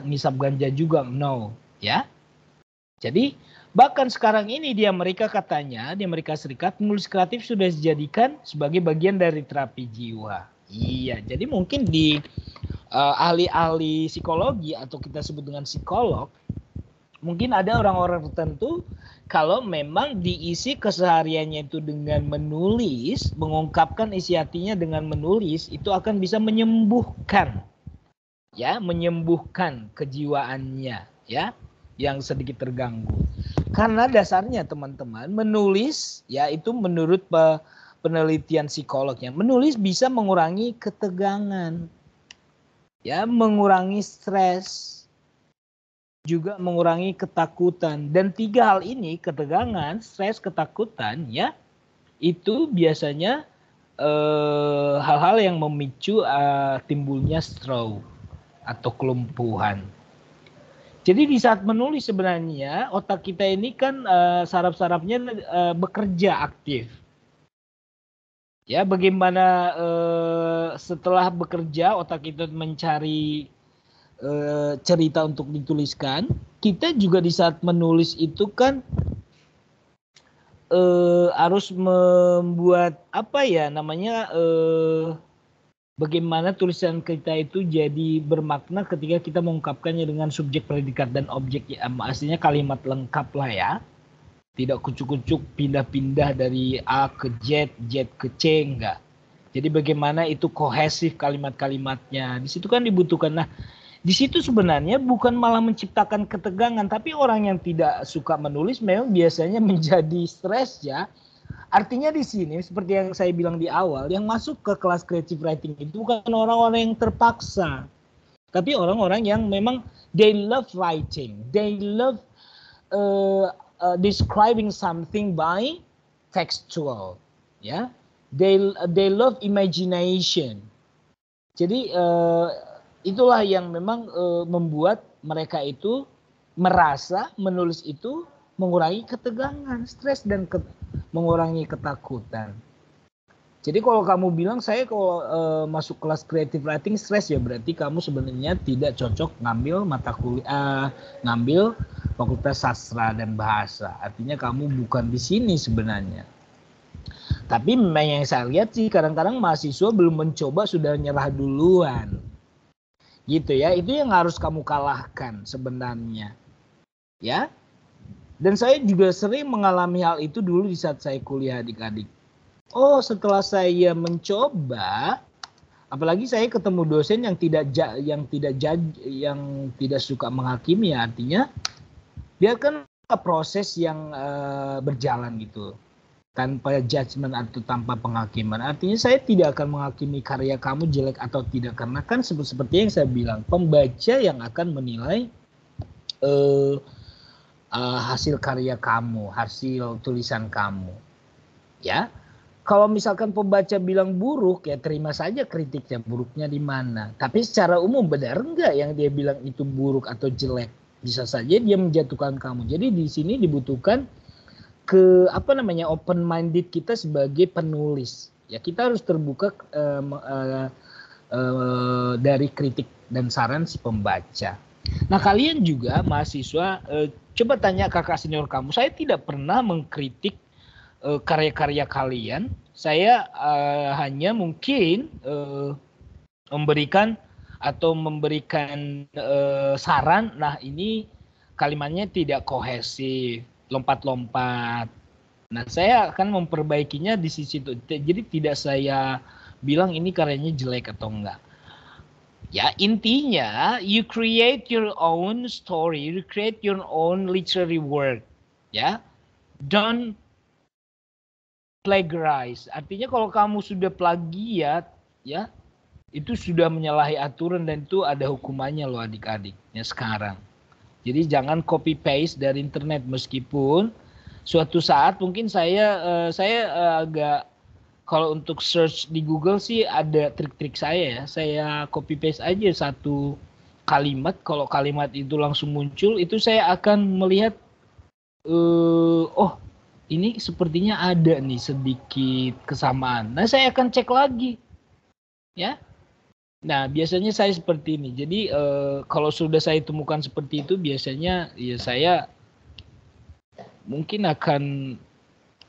ngisap ganja juga, no, ya. Jadi bahkan sekarang ini di Amerika katanya, di Amerika Serikat penulis kreatif sudah dijadikan sebagai bagian dari terapi jiwa. Iya, jadi mungkin di ahli-ahli psikologi atau kita sebut dengan psikolog, mungkin ada orang-orang tertentu kalau memang diisi kesehariannya itu dengan menulis, mengungkapkan isi hatinya dengan menulis, itu akan bisa menyembuhkan, ya, menyembuhkan kejiwaannya, ya, yang sedikit terganggu. Karena dasarnya teman-teman menulis ya itu menurut penelitian psikolognya, menulis bisa mengurangi ketegangan, ya, mengurangi stres, juga mengurangi ketakutan. Dan 3 hal ini, ketegangan, stres, ketakutan, ya, itu biasanya hal-hal yang memicu timbulnya stroke atau kelumpuhan. Jadi di saat menulis sebenarnya otak kita ini kan saraf-sarafnya bekerja aktif. Ya, bagaimana setelah bekerja otak kita mencari cerita untuk dituliskan, kita juga di saat menulis itu kan harus membuat apa ya namanya bagaimana tulisan kita itu jadi bermakna ketika kita mengungkapkannya dengan subjek, predikat, dan objek. Ya, aslinya kalimat lengkap lah ya. Tidak kucuk-kucuk pindah-pindah dari A ke Z, Z ke C, enggak. Jadi bagaimana itu kohesif kalimat-kalimatnya. Di situ kan dibutuhkan. Nah, di situ sebenarnya bukan malah menciptakan ketegangan, tapi orang yang tidak suka menulis memang biasanya menjadi stres ya. Artinya di sini seperti yang saya bilang di awal, yang masuk ke kelas creative writing itu bukan orang-orang yang terpaksa, tapi orang-orang yang memang they love writing, they love describing something by textual, ya, they love imagination. Jadi itulah yang memang membuat mereka itu merasa menulis itu mengurangi ketegangan, stres, dan mengurangi ketakutan. Jadi kalau kamu bilang saya kalau masuk kelas creative writing stres, ya berarti kamu sebenarnya tidak cocok ngambil mata kuliah, ngambil fakultas sastra dan bahasa. Artinya kamu bukan di sini sebenarnya. Tapi memang yang saya lihat sih kadang-kadang mahasiswa belum mencoba sudah nyerah duluan. Gitu ya, itu yang harus kamu kalahkan sebenarnya. Ya. Dan saya juga sering mengalami hal itu dulu di saat saya kuliah adik-adik. Oh, setelah saya mencoba, apalagi saya ketemu dosen yang tidak suka menghakimi, artinya biarkan proses yang berjalan gitu. Tanpa judgement atau tanpa penghakiman. Artinya saya tidak akan menghakimi karya kamu jelek atau tidak. Karena kan seperti yang saya bilang, pembaca yang akan menilai hasil karya kamu, hasil tulisan kamu. Ya, kalau misalkan pembaca bilang buruk, ya terima saja kritiknya, buruknya di mana. Tapi secara umum benar enggak yang dia bilang itu buruk atau jelek? Bisa saja dia menjatuhkan kamu. Jadi di sini dibutuhkan open minded kita sebagai penulis. Ya, kita harus terbuka dari kritik dan saran si pembaca. Nah, kalian juga mahasiswa coba tanya kakak senior kamu. Saya tidak pernah mengkritik karya-karya kalian. Saya hanya mungkin memberikan saran. Nah, ini kalimatnya tidak kohesif, lompat-lompat. Nah, saya akan memperbaikinya di sisi itu. Jadi tidak saya bilang ini karyanya jelek atau enggak. Ya, intinya you create your own story, you create your own literary work. Ya. Don't plagiarize. Artinya kalau kamu sudah plagiat, ya, itu sudah menyalahi aturan dan itu ada hukumannya loh adik-adik. Ya, sekarang. Jadi jangan copy paste dari internet, meskipun suatu saat mungkin saya agak, kalau untuk search di Google sih ada trik-trik saya ya. Saya copy paste aja satu kalimat, kalau kalimat itu langsung muncul, itu saya akan melihat oh, ini sepertinya ada nih sedikit kesamaan. Nah, saya akan cek lagi. Ya. Nah, biasanya saya seperti ini. Jadi kalau sudah saya temukan seperti itu, biasanya ya saya mungkin akan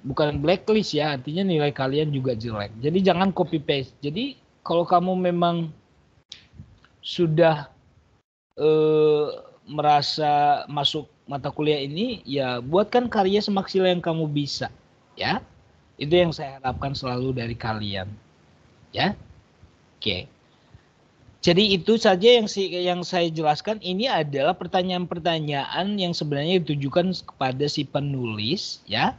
bukan blacklist ya, artinya nilai kalian juga jelek. Jadi jangan copy paste. Jadi kalau kamu memang sudah merasa masuk mata kuliah ini, ya buatkan karya semaksimal yang kamu bisa, ya. Itu yang saya harapkan selalu dari kalian, ya. Oke. Jadi itu saja yang saya jelaskan. Ini adalah pertanyaan-pertanyaan yang sebenarnya ditujukan kepada si penulis, ya.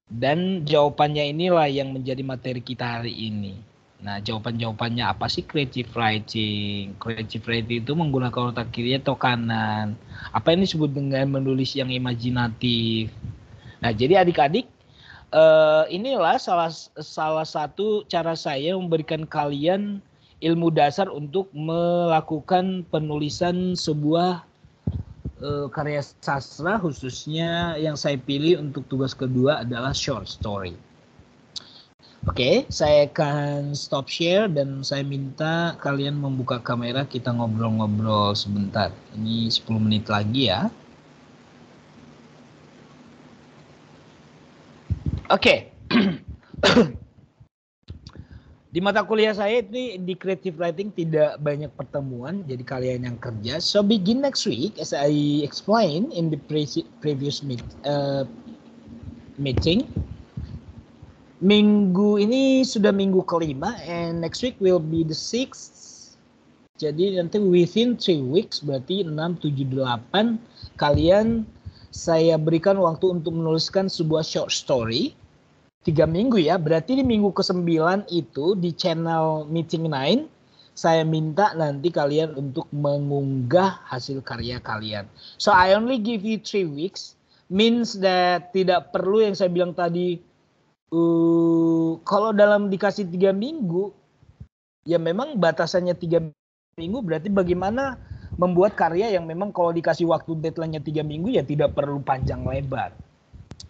Dan jawabannya inilah yang menjadi materi kita hari ini. Nah, jawaban-jawabannya apa sih creative writing? Creative writing itu menggunakan otak kiri atau kanan. Apa yang disebut dengan menulis yang imajinatif? Nah, jadi adik-adik, inilah salah satu cara saya memberikan kalian ilmu dasar untuk melakukan penulisan sebuah karya sastra, khususnya yang saya pilih untuk tugas kedua adalah short story. Oke, saya akan stop share dan saya minta kalian membuka kamera, kita ngobrol-ngobrol sebentar. Ini 10 menit lagi ya. Oke. Di mata kuliah saya ini di creative writing tidak banyak pertemuan, jadi kalian yang kerja. So begin next week, as I explained in the previous meeting. Minggu ini sudah minggu kelima, and next week will be the 6th. Jadi nanti within 3 weeks, berarti 6, 7, 8, kalian saya berikan waktu untuk menuliskan sebuah short story. 3 minggu ya, berarti di minggu ke-9 itu di channel Meeting 9, saya minta nanti kalian untuk mengunggah hasil karya kalian. So I only give you 3 weeks, means that tidak perlu yang saya bilang tadi, kalau dalam dikasih 3 minggu, ya memang batasannya 3 minggu, berarti bagaimana membuat karya yang memang kalau dikasih waktu deadline-nya 3 minggu ya tidak perlu panjang lebar.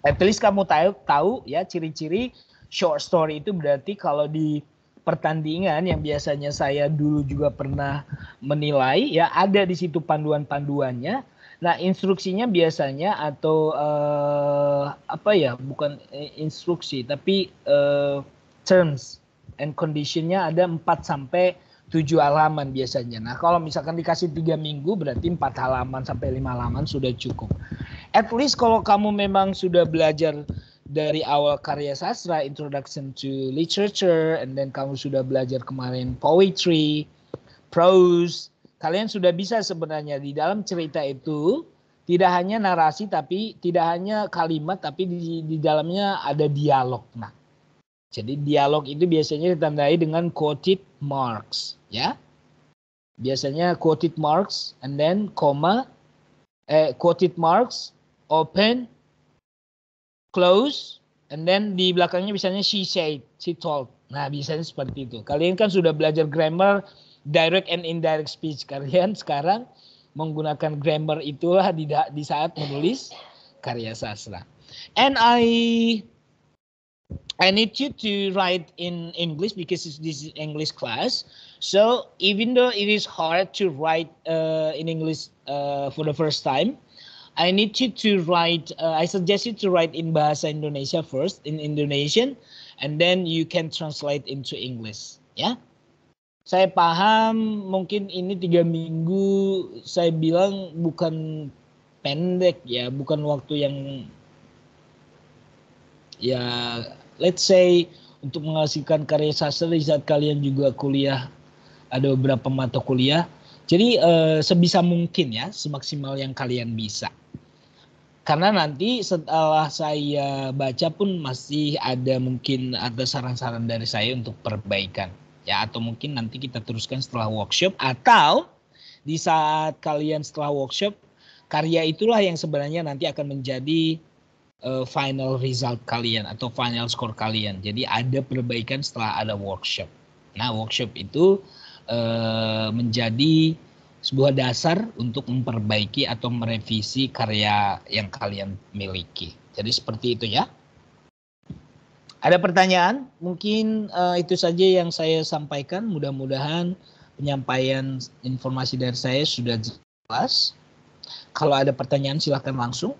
At least kamu tahu ya ciri-ciri short story itu berarti kalau di pertandingan yang biasanya saya dulu juga pernah menilai ya ada di situ panduan-panduannya. Nah instruksinya biasanya atau bukan instruksi tapi terms and conditionnya ada 4 sampai 7 halaman biasanya. Nah kalau misalkan dikasih 3 minggu berarti 4 halaman sampai 5 halaman sudah cukup. At least kalau kamu memang sudah belajar dari awal karya sastra, introduction to literature, and then kamu sudah belajar kemarin poetry, prose, kalian sudah bisa sebenarnya di dalam cerita itu tidak hanya narasi tapi tidak hanya kalimat tapi di dalamnya ada dialog. Nah, jadi dialog itu biasanya ditandai dengan quoted marks, ya. Biasanya quoted marks and then quoted marks, open, close, and then di belakangnya misalnya she said, she told. Nah, biasanya seperti itu. Kalian kan sudah belajar grammar, direct and indirect speech. Kalian sekarang menggunakan grammar itulah di saat menulis karya sastra. And I need you to write in English because this is English class. So even though it is hard to write in English for the first time, I need you to write, I suggest you to write in Bahasa Indonesia first, in Indonesian, and then you can translate into English. Ya, saya paham mungkin ini 3 minggu saya bilang bukan pendek ya, bukan waktu yang ya let's say untuk menghasilkan karya sastra di saat kalian juga kuliah, ada beberapa mata kuliah. Jadi sebisa mungkin ya, semaksimal yang kalian bisa. Karena nanti setelah saya baca pun masih mungkin ada saran-saran dari saya untuk perbaikan. Ya, atau mungkin nanti kita teruskan setelah workshop, atau di saat kalian setelah workshop, karya itulah yang sebenarnya nanti akan menjadi final result kalian atau final score kalian. Jadi ada perbaikan setelah ada workshop. Nah, workshop itu menjadi sebuah dasar untuk memperbaiki atau merevisi karya yang kalian miliki. Jadi seperti itu ya. Ada pertanyaan? Mungkin itu saja yang saya sampaikan. Mudah-mudahan penyampaian informasi dari saya sudah jelas. Kalau ada pertanyaan silahkan langsung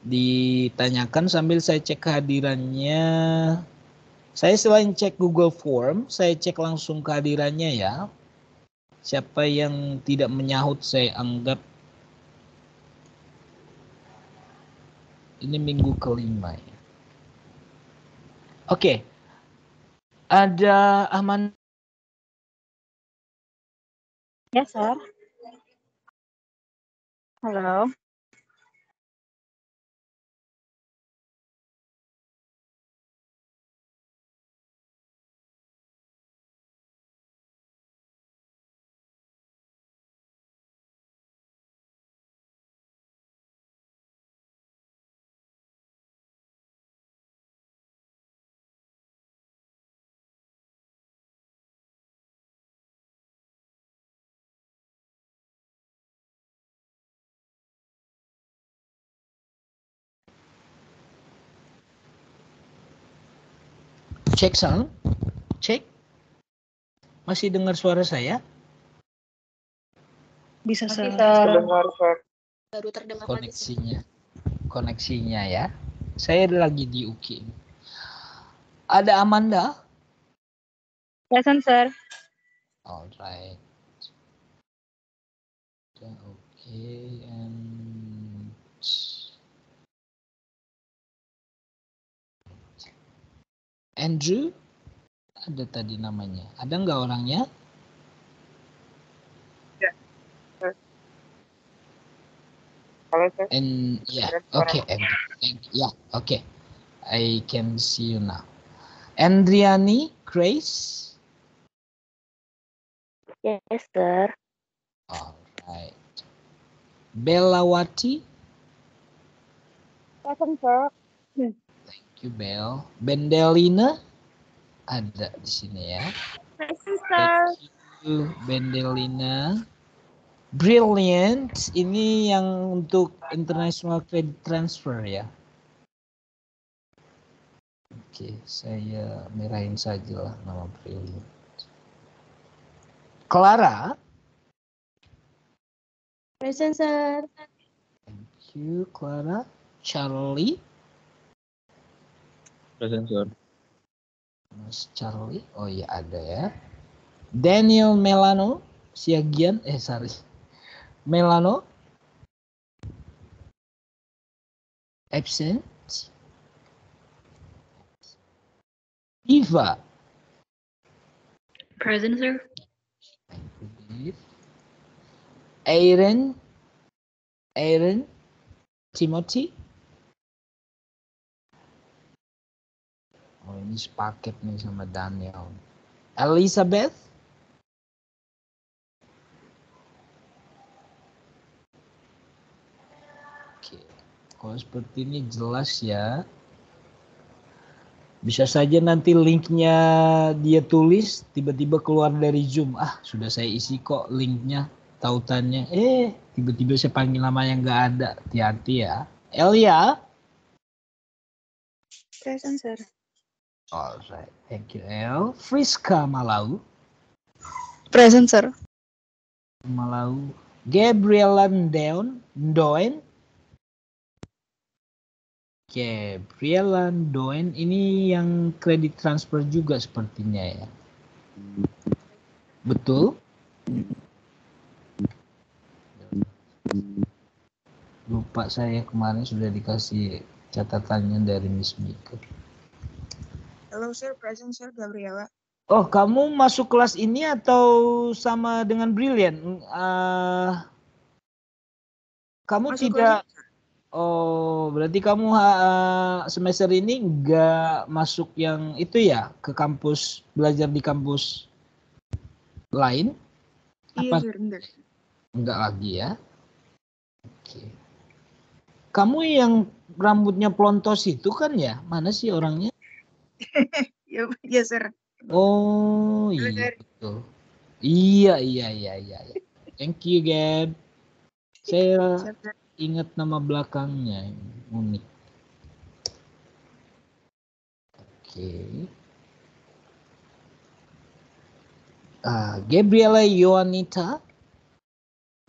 ditanyakan sambil saya cek kehadirannya. Saya selain cek Google Form, saya cek langsung kehadirannya ya. Siapa yang tidak menyahut saya anggap ini minggu kelima ya. Oke. Ada Ahmad Yes, sir. Hello. Cek sound. Cek. Masih dengar suara saya? Bisa, Masih, Sir. sir. Baru terdengar lagi, Sir. Koneksinya ya. Saya lagi di UKIM. Ada Amanda? Present, sir. Alright. Okay, and Andrew? Ada tadi namanya. Ada nggak orangnya? Halo, Sir. And yeah, okay, Andrew. Yeah, okay. I can see you now. Andriani, Grace? Yes, Sir. Alright. Bellawati? Present, sir. Thank you, Bell. Bendelina? Ada di sini ya. Present, sir. Thank you, Bendelina. Brilliant. Ini yang untuk international credit transfer ya. Oke, saya merahin saja lah nama Brilliant. Clara? Present, Sir. Thank you, Clara. Charlie? Present, Sir. Mas Charlie? Oh iya ada ya. Daniel Melano? Siagian? Sorry. Melano? Absent? Eva? Present, Sir. Aaron? Timothy? Oh ini sepaket nih sama Daniel. Elizabeth? Oke, kalau seperti ini jelas ya. Bisa saja nanti linknya dia tulis, tiba-tiba keluar dari Zoom. Sudah saya isi kok linknya, tautannya. Tiba-tiba saya panggil nama yang nggak ada. Hati-hati ya. Elia? Present, Sir. Alright, thank you El. Friska Malau? Present, Sir. Malau. Gabriela Ndoen? Gabriela Ndoen ini yang kredit transfer juga sepertinya ya. Betul? Lupa saya kemarin sudah dikasih catatannya dari Miss Mika. Halo, Sir. Present, Sir. Gabriela. Oh, kamu masuk kelas ini atau sama dengan Brilliant? Kamu Masuk tidak. Oh, berarti kamu semester ini nggak masuk yang itu ya, ke kampus, belajar di kampus lain? Iya, Apa? Sir. Enggak. Enggak lagi ya. Oke. Kamu yang rambutnya plontos itu kan ya? Mana sih orangnya? Iya, Sir. Oh, Halo, iya Sir. betul. Iya. Thank you, Gab. Saya Siap, Sir. ingat nama belakangnya, unik. Oke. Gabriela Yoanita.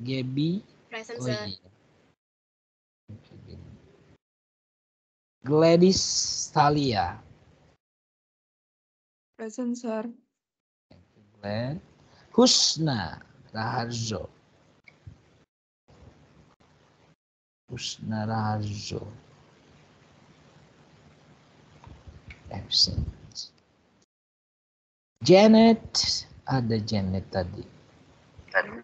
Gaby. Present, Oh Sir. iya. Gladys Thalia. Present, Sir. Glad. Husna Raharjo. Husna Raharjo. Absent. Janet. Ada Janet tadi.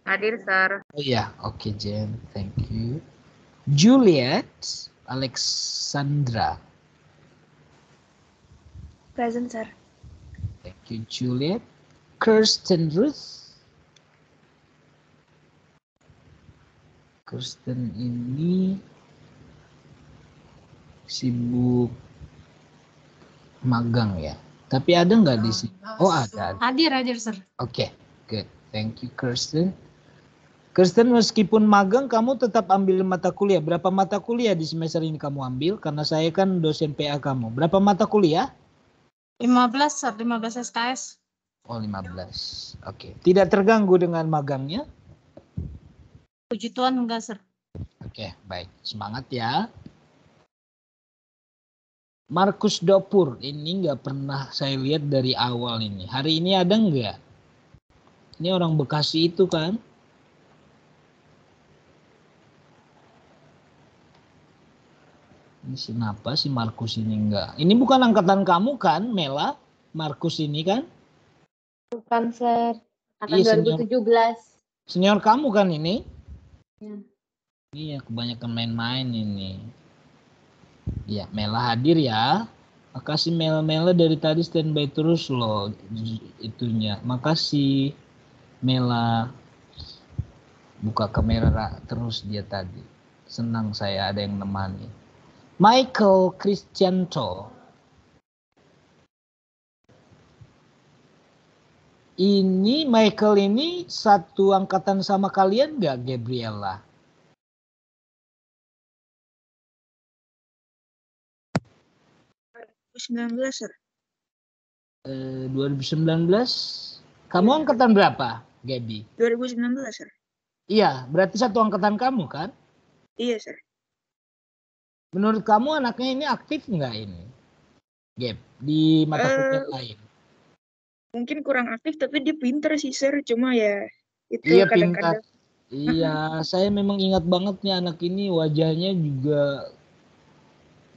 Hadir, Sir. Oh iya, oke Jen, thank you. Juliet Alexandra, Present, sir. thank you Juliet. Kirsten Ruth, Kirsten ini sibuk magang ya. Tapi ada nggak di sini? Oh ada. Hadir, sir. Oke, good. Thank you Kirsten. Kirsten, meskipun magang, kamu tetap ambil mata kuliah. Berapa mata kuliah di semester ini kamu ambil? Karena saya kan dosen PA kamu. Berapa mata kuliah? 15, sir. 15 SKS. Oh, 15. Oke. Tidak terganggu dengan magangnya? Puji Tuhan enggak, sir. Oke, baik. Semangat ya. Markus Dopur, ini nggak pernah saya lihat dari awal ini. Hari ini ada nggak? Ini orang Bekasi itu kan? Ini kenapa si Markus ini enggak? Ini bukan angkatan kamu kan, Mela? Markus ini kan? Bukan, sir. Iya, Angkatan 2017. Senior kamu kan ini? Ya. Iya, kebanyakan main-main ini. Ya, Mela hadir ya. Makasih Mela dari tadi standby terus loh itunya. Makasih Mela. Buka kamera terus dia tadi. Senang saya ada yang nemani. Michael Christianto. Ini Michael ini satu angkatan sama kalian nggak, Gabriela? 2019, Sir. 2019. Kamu angkatan berapa, Gaby? 2019, Sir. Iya, berarti satu angkatan kamu kan? Iya, Sir. Menurut kamu anaknya ini aktif nggak ini, Gap, di mata kuliah lain? Mungkin kurang aktif, tapi dia pinter sih, Sir. Cuma ya itu Iya, kadang-kadang. pintar. Iya, saya memang ingat banget nih anak ini wajahnya juga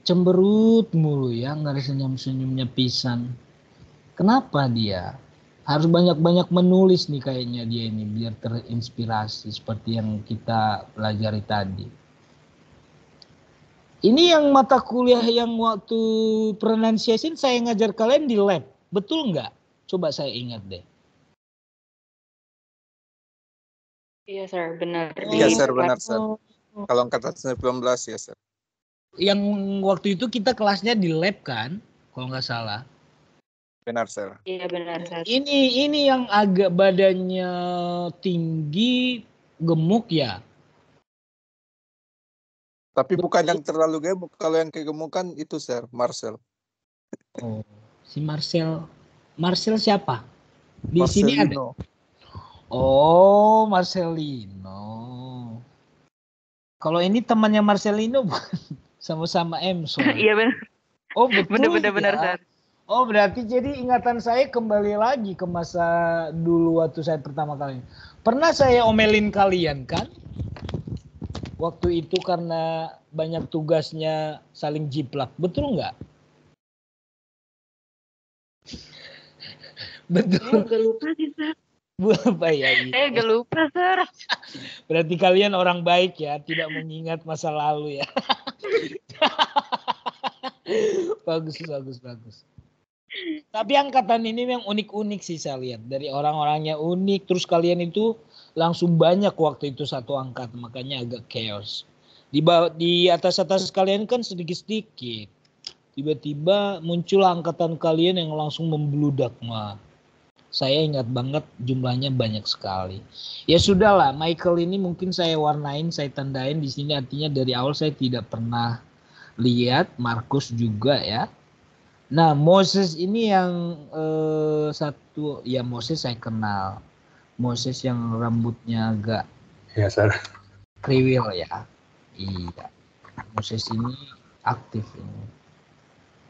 cemberut mulu ya, nggak ada senyum-senyumnya pisan. Kenapa dia? Harus banyak-banyak menulis nih kayaknya dia ini biar terinspirasi seperti yang kita pelajari tadi. Ini yang mata kuliah yang waktu pronunciation saya ngajar kalian di lab. Betul nggak? Coba saya ingat deh. Iya, sir. Benar. Iya, Sir, benar, Sir. Kalau angkatan 19 ya, Sir. Yang waktu itu kita kelasnya di lab kan? Kalau nggak salah. Benar, Sir. Iya, benar, sir. Ini yang agak badannya tinggi, gemuk ya? Tapi bukan yang terlalu gemuk. Kalau yang kegemukan itu, Sir, Marcel. Oh, si Marcel. Marcel siapa? Di sini ada. Marcelino. Oh, Marcelino. Kalau ini temannya Marcelino bukan? Sama-sama M. Iya, benar. Oh, betul Benar, ya. sir. Oh, berarti jadi ingatan saya kembali lagi ke masa dulu waktu saya pertama kali. Pernah saya omelin kalian kan? Waktu itu karena banyak tugasnya saling jiplak. Betul nggak? Betul. Agak lupa sih, sir. Apa ya? Agak lupa, sir. Berarti kalian orang baik ya, tidak mengingat masa lalu ya. Bagus. Tapi angkatan ini yang unik-unik sih saya lihat. Dari orang-orangnya unik, terus kalian itu langsung banyak waktu itu satu angkatan, makanya agak chaos. Di atas kalian kan sedikit-sedikit. Tiba-tiba muncul angkatan kalian yang langsung membludak. Wah, saya ingat banget jumlahnya banyak sekali. Ya sudahlah, Michael ini mungkin saya warnain, saya tandain di sini artinya dari awal saya tidak pernah lihat. Markus juga ya. Nah, Moses ini yang satu, ya Moses saya kenal. Moses yang rambutnya agak Ya, Sir. kriwil ya. Iya. Moses ini aktif ini.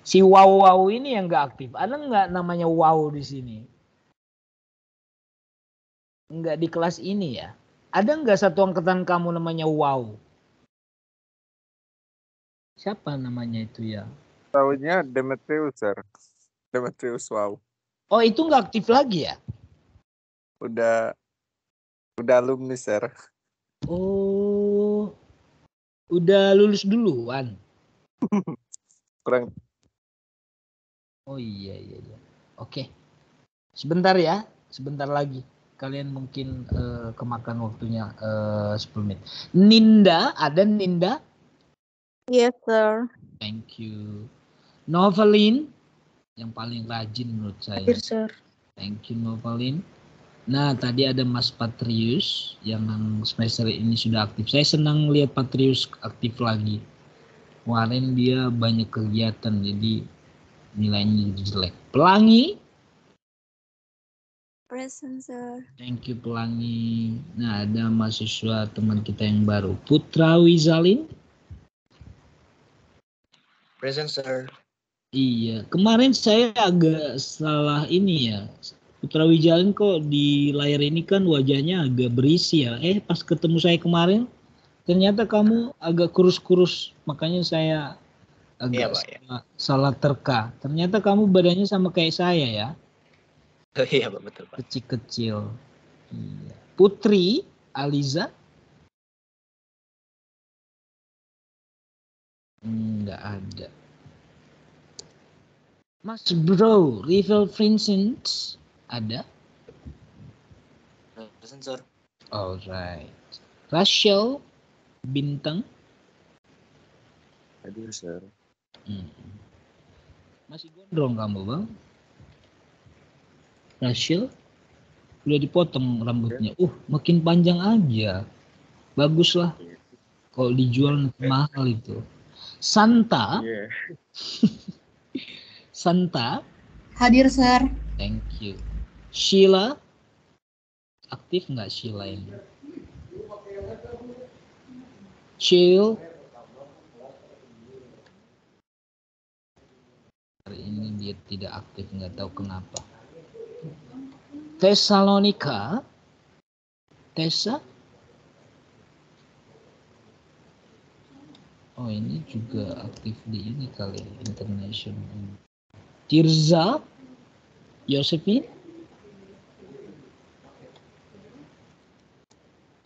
Si Wow ini yang nggak aktif. Ada nggak namanya Wow di sini? Nggak di kelas ini ya. Ada nggak satu angkatan kamu namanya Wow? Siapa namanya itu ya? Tahunya Demetrius, Sir. Demetrius, wow. Oh, itu nggak aktif lagi ya? Udah Udah alumni, Sir. Oh, udah lulus duluan. Kurang Oh iya. Oke. Sebentar ya, sebentar lagi. Kalian mungkin kemakan waktunya 10 menit. Ninda, ada Ninda? Yes, sir. Thank you. Novelin, yang paling rajin menurut saya. Hadir, sir. Thank you, Novelin. Nah, tadi ada Mas Patrius yang semester ini sudah aktif. Saya senang lihat Patrius aktif lagi. Kemarin dia banyak kegiatan, jadi nilainya jadi jelek. Pelangi. Present, sir. Thank you, Pelangi. Nah, ada mahasiswa teman kita yang baru. Putra Wizalin. Present, sir. Iya, kemarin saya agak salah ini ya. Putra Wijalin kok di layar ini kan wajahnya agak berisi ya. Pas ketemu saya kemarin, ternyata kamu agak kurus-kurus. Makanya saya agak Iya, Pak, salah terka. Ternyata kamu badannya sama kayak saya ya. Iya, Pak, betul, Pak. Kecil-kecil. Iya. Putri Aliza. Nggak ada. Mas Bro, Rival Vincent ada? Present, sir. Alright. Rachel Bintang. hadir, Sir. Masih gondrong kamu, Bang? Rachel udah dipotong rambutnya. Makin panjang aja. Bagus lah. Kalau dijual mahal itu. Santa. Iya. Santa. Hadir, sir. Thank you. Sheila. Aktif nggak Sheila ini? Chill. Hari ini dia tidak aktif, nggak tahu kenapa. Tesalonika. Tessa. Oh, ini juga aktif di ini kali, international. Tirza. Josephine.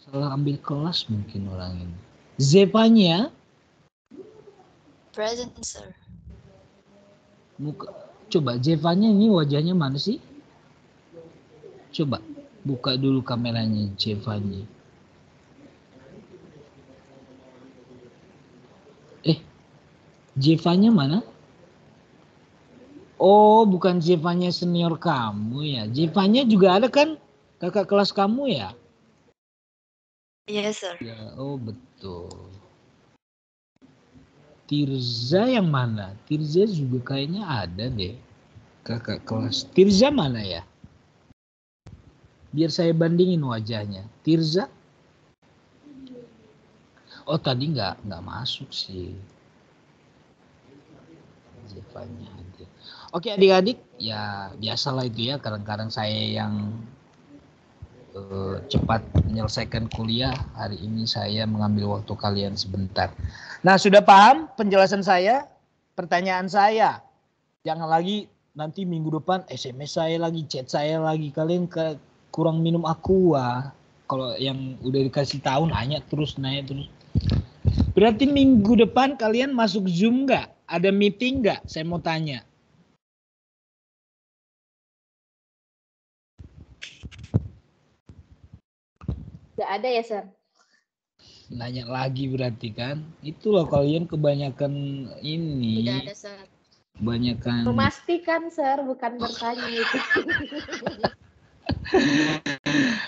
Salah ambil kelas mungkin orang ini. Zevanya. Present, sir. Coba Zevanya ini wajahnya mana sih? Coba buka dulu kameranya Zevanya. Zevanya mana? Oh, bukan Zevanya senior kamu ya. Zevanya juga ada kan? Kakak kelas kamu ya? Yes, sir. Ya, oh betul. Tirza yang mana? Tirza juga kayaknya ada deh. Kakak kelas. Tirza mana ya? Biar saya bandingin wajahnya. Tirza? Oh, tadi nggak masuk sih. Zevanya ada. Oke, adik-adik, ya biasalah itu ya. Kadang-kadang saya yang cepat menyelesaikan kuliah. Hari ini saya mengambil waktu kalian sebentar. Nah, sudah paham penjelasan saya? Pertanyaan saya, jangan lagi nanti minggu depan SMS saya lagi, chat saya lagi. Kalian kurang minum aqua. Kalau yang udah dikasih tahu nanya terus. Berarti minggu depan kalian masuk Zoom nggak? Ada meeting nggak? Saya mau tanya. Nggak ada ya, sir? Nanya lagi berarti kan? Itulah kalian kebanyakan ini. Tidak ada, sir. Kebanyakan. Memastikan, sir, bukan bertanya itu.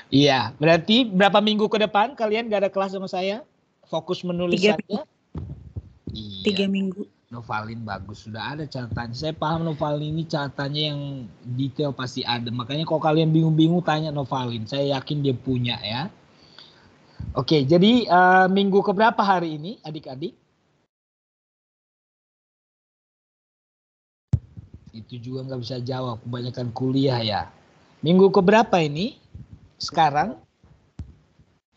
Iya, berarti berapa minggu ke depan kalian gak ada kelas sama saya? Fokus menulis 3 saja? Iya. 3 minggu. Novalin bagus, sudah ada catatannya. Saya paham Novalin ini catatannya yang detail pasti ada. Makanya kalau kalian bingung-bingung tanya Novalin. Saya yakin dia punya ya. Oke, jadi minggu keberapa hari ini adik-adik? Itu juga nggak bisa jawab, kebanyakan kuliah ya. Minggu keberapa ini? Sekarang?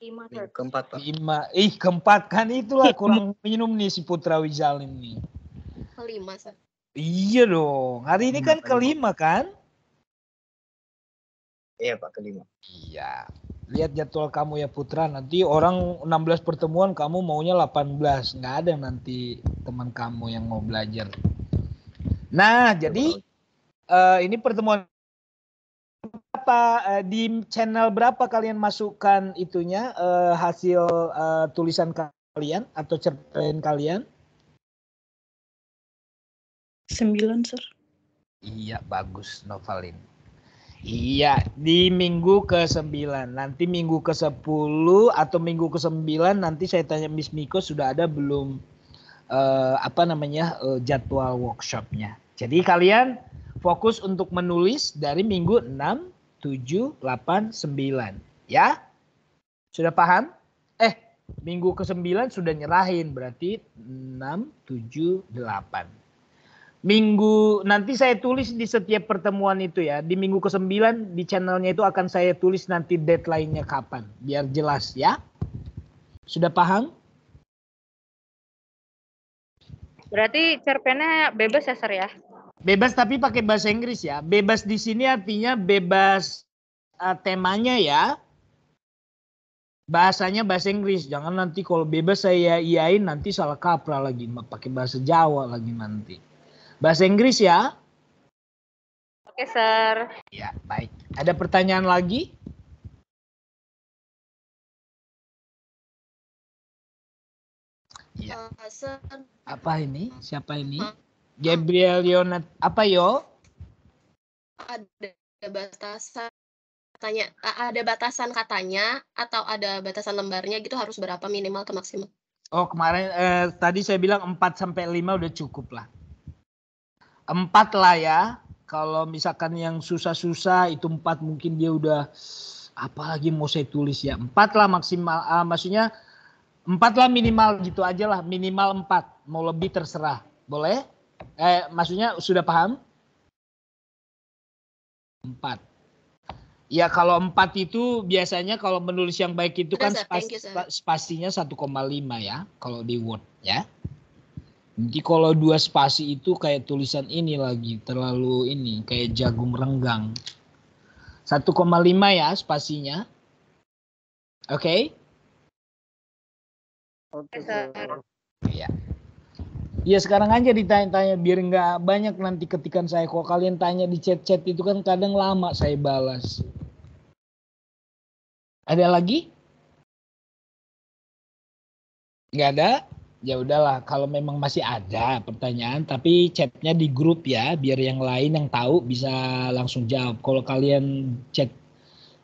5, sir. Keempat, Pak. 5. Keempat kan itulah kurang minum nih si Putra Wijalin nih. 5, sir. Iya dong. Hari ini kan kelima kan? Iya, Pak, kelima. Iya. Lihat jadwal kamu ya Putra, nanti orang 16 pertemuan kamu maunya 18. Nggak ada nanti teman kamu yang mau belajar. Nah, jadi ini pertemuan apa di channel berapa kalian masukkan itunya hasil tulisan kalian atau cerpen kalian? 9, Sir. Iya, bagus Novalin. Iya, di minggu ke-9. Nanti minggu ke-10 atau minggu ke-9 nanti saya tanya Miss Miko sudah ada belum jadwal workshopnya. Jadi kalian fokus untuk menulis dari minggu 6, 7, 8, 9. Ya? Sudah paham? Minggu ke-9 sudah nyerahin, berarti 6, 7, 8. Minggu nanti saya tulis di setiap pertemuan itu ya. Di minggu ke-9 di channelnya itu akan saya tulis nanti deadline-nya kapan. Biar jelas ya. Sudah paham? Berarti cerpennya bebas ya, Sir ya? Bebas tapi pakai bahasa Inggris ya. Bebas di sini artinya bebas temanya ya. Bahasanya bahasa Inggris. Jangan nanti kalau bebas saya iyain nanti salah kaprah lagi. Pakai bahasa Jawa lagi nanti. Bahasa Inggris ya. Oke, Sir. Ya, baik. Ada pertanyaan lagi? Ya. Sir, Apa ini? Siapa ini? Gabriel Yonat. Apa yo? ada batasan katanya, ada batasan katanya atau ada batasan lembarnya gitu harus berapa minimal atau maksimal? Oh, kemarin tadi saya bilang 4 sampai 5 udah cukup lah. 4 lah ya. Kalau misalkan yang susah-susah itu 4 mungkin dia udah apalagi mau saya tulis ya. 4 lah maksimal. Maksudnya 4 lah minimal gitu aja lah. Minimal 4. Mau lebih terserah. Boleh? Maksudnya sudah paham? 4. Ya kalau 4 itu biasanya kalau menulis yang baik itu kan spasinya 1,5 ya. Kalau di Word ya. Nanti kalau 2 spasi itu kayak tulisan ini lagi. Terlalu ini kayak jagung renggang. 1,5 ya spasinya. Oke? Oke, Sir. Iya. Ya sekarang aja ditanya-tanya biar nggak banyak nanti ketikan saya. Kalau kalian tanya di chat-chat itu kan kadang lama saya balas. Ada lagi? Nggak ada? Ya udahlah, kalau memang masih ada pertanyaan, tapi chatnya di grup ya, biar yang lain yang tahu bisa langsung jawab. Kalau kalian chat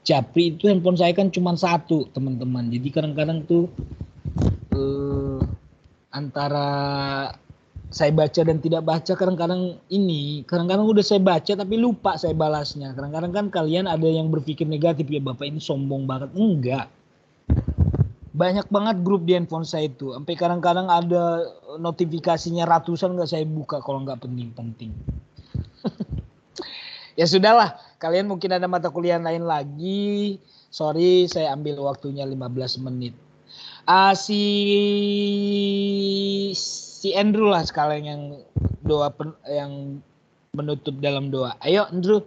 Japri itu handphone saya kan cuma 1 teman-teman, jadi kadang-kadang tuh antara saya baca dan tidak baca kadang-kadang udah saya baca tapi lupa saya balasnya. Kadang-kadang kan kalian ada yang berpikir negatif ya Bapak ini sombong banget, enggak. Banyak banget grup di handphone saya itu. Sampai kadang-kadang ada notifikasinya ratusan nggak saya buka kalau nggak penting-penting. Ya sudahlah, kalian mungkin ada mata kuliah lain lagi. Sorry, saya ambil waktunya 15 menit. Si Andrew lah sekalian yang yang menutup dalam doa. Ayo Andrew.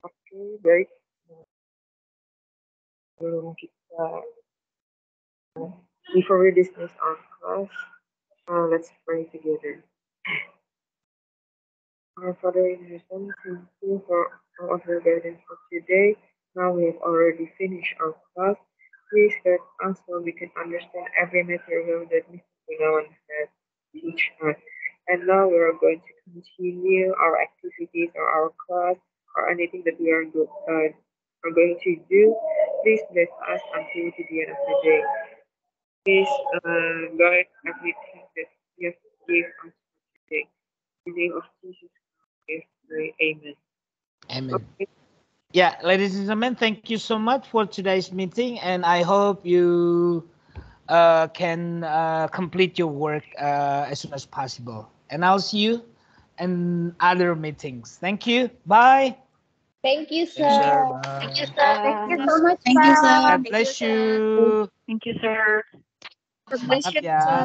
Oke, baik. Sebelum kita before we dismiss our class, let's pray together. Our Father in heaven, thank you for all of your guidance for today. Now we have already finished our class. Please guide us so we can understand every material that Mr. Gunawan has teach us. And now we are going to continue our activities or our class or anything that we are going to do. Please bless us until to the end of the day. Please guide everything that you have given us today. In the name of Jesus Christ, we pray. Amen. Amen. Okay. Yeah, ladies and gentlemen, thank you so much for today's meeting, and I hope you can complete your work as soon as possible. And I'll see you in other meetings. Thank you. Bye. Thank you, Thank you, sir. sir. Bye. Thank you, sir. Thank you so much, Thank you, Sir. sir. God bless you. Thank you, sir. God bless Semangat you, ya. sir.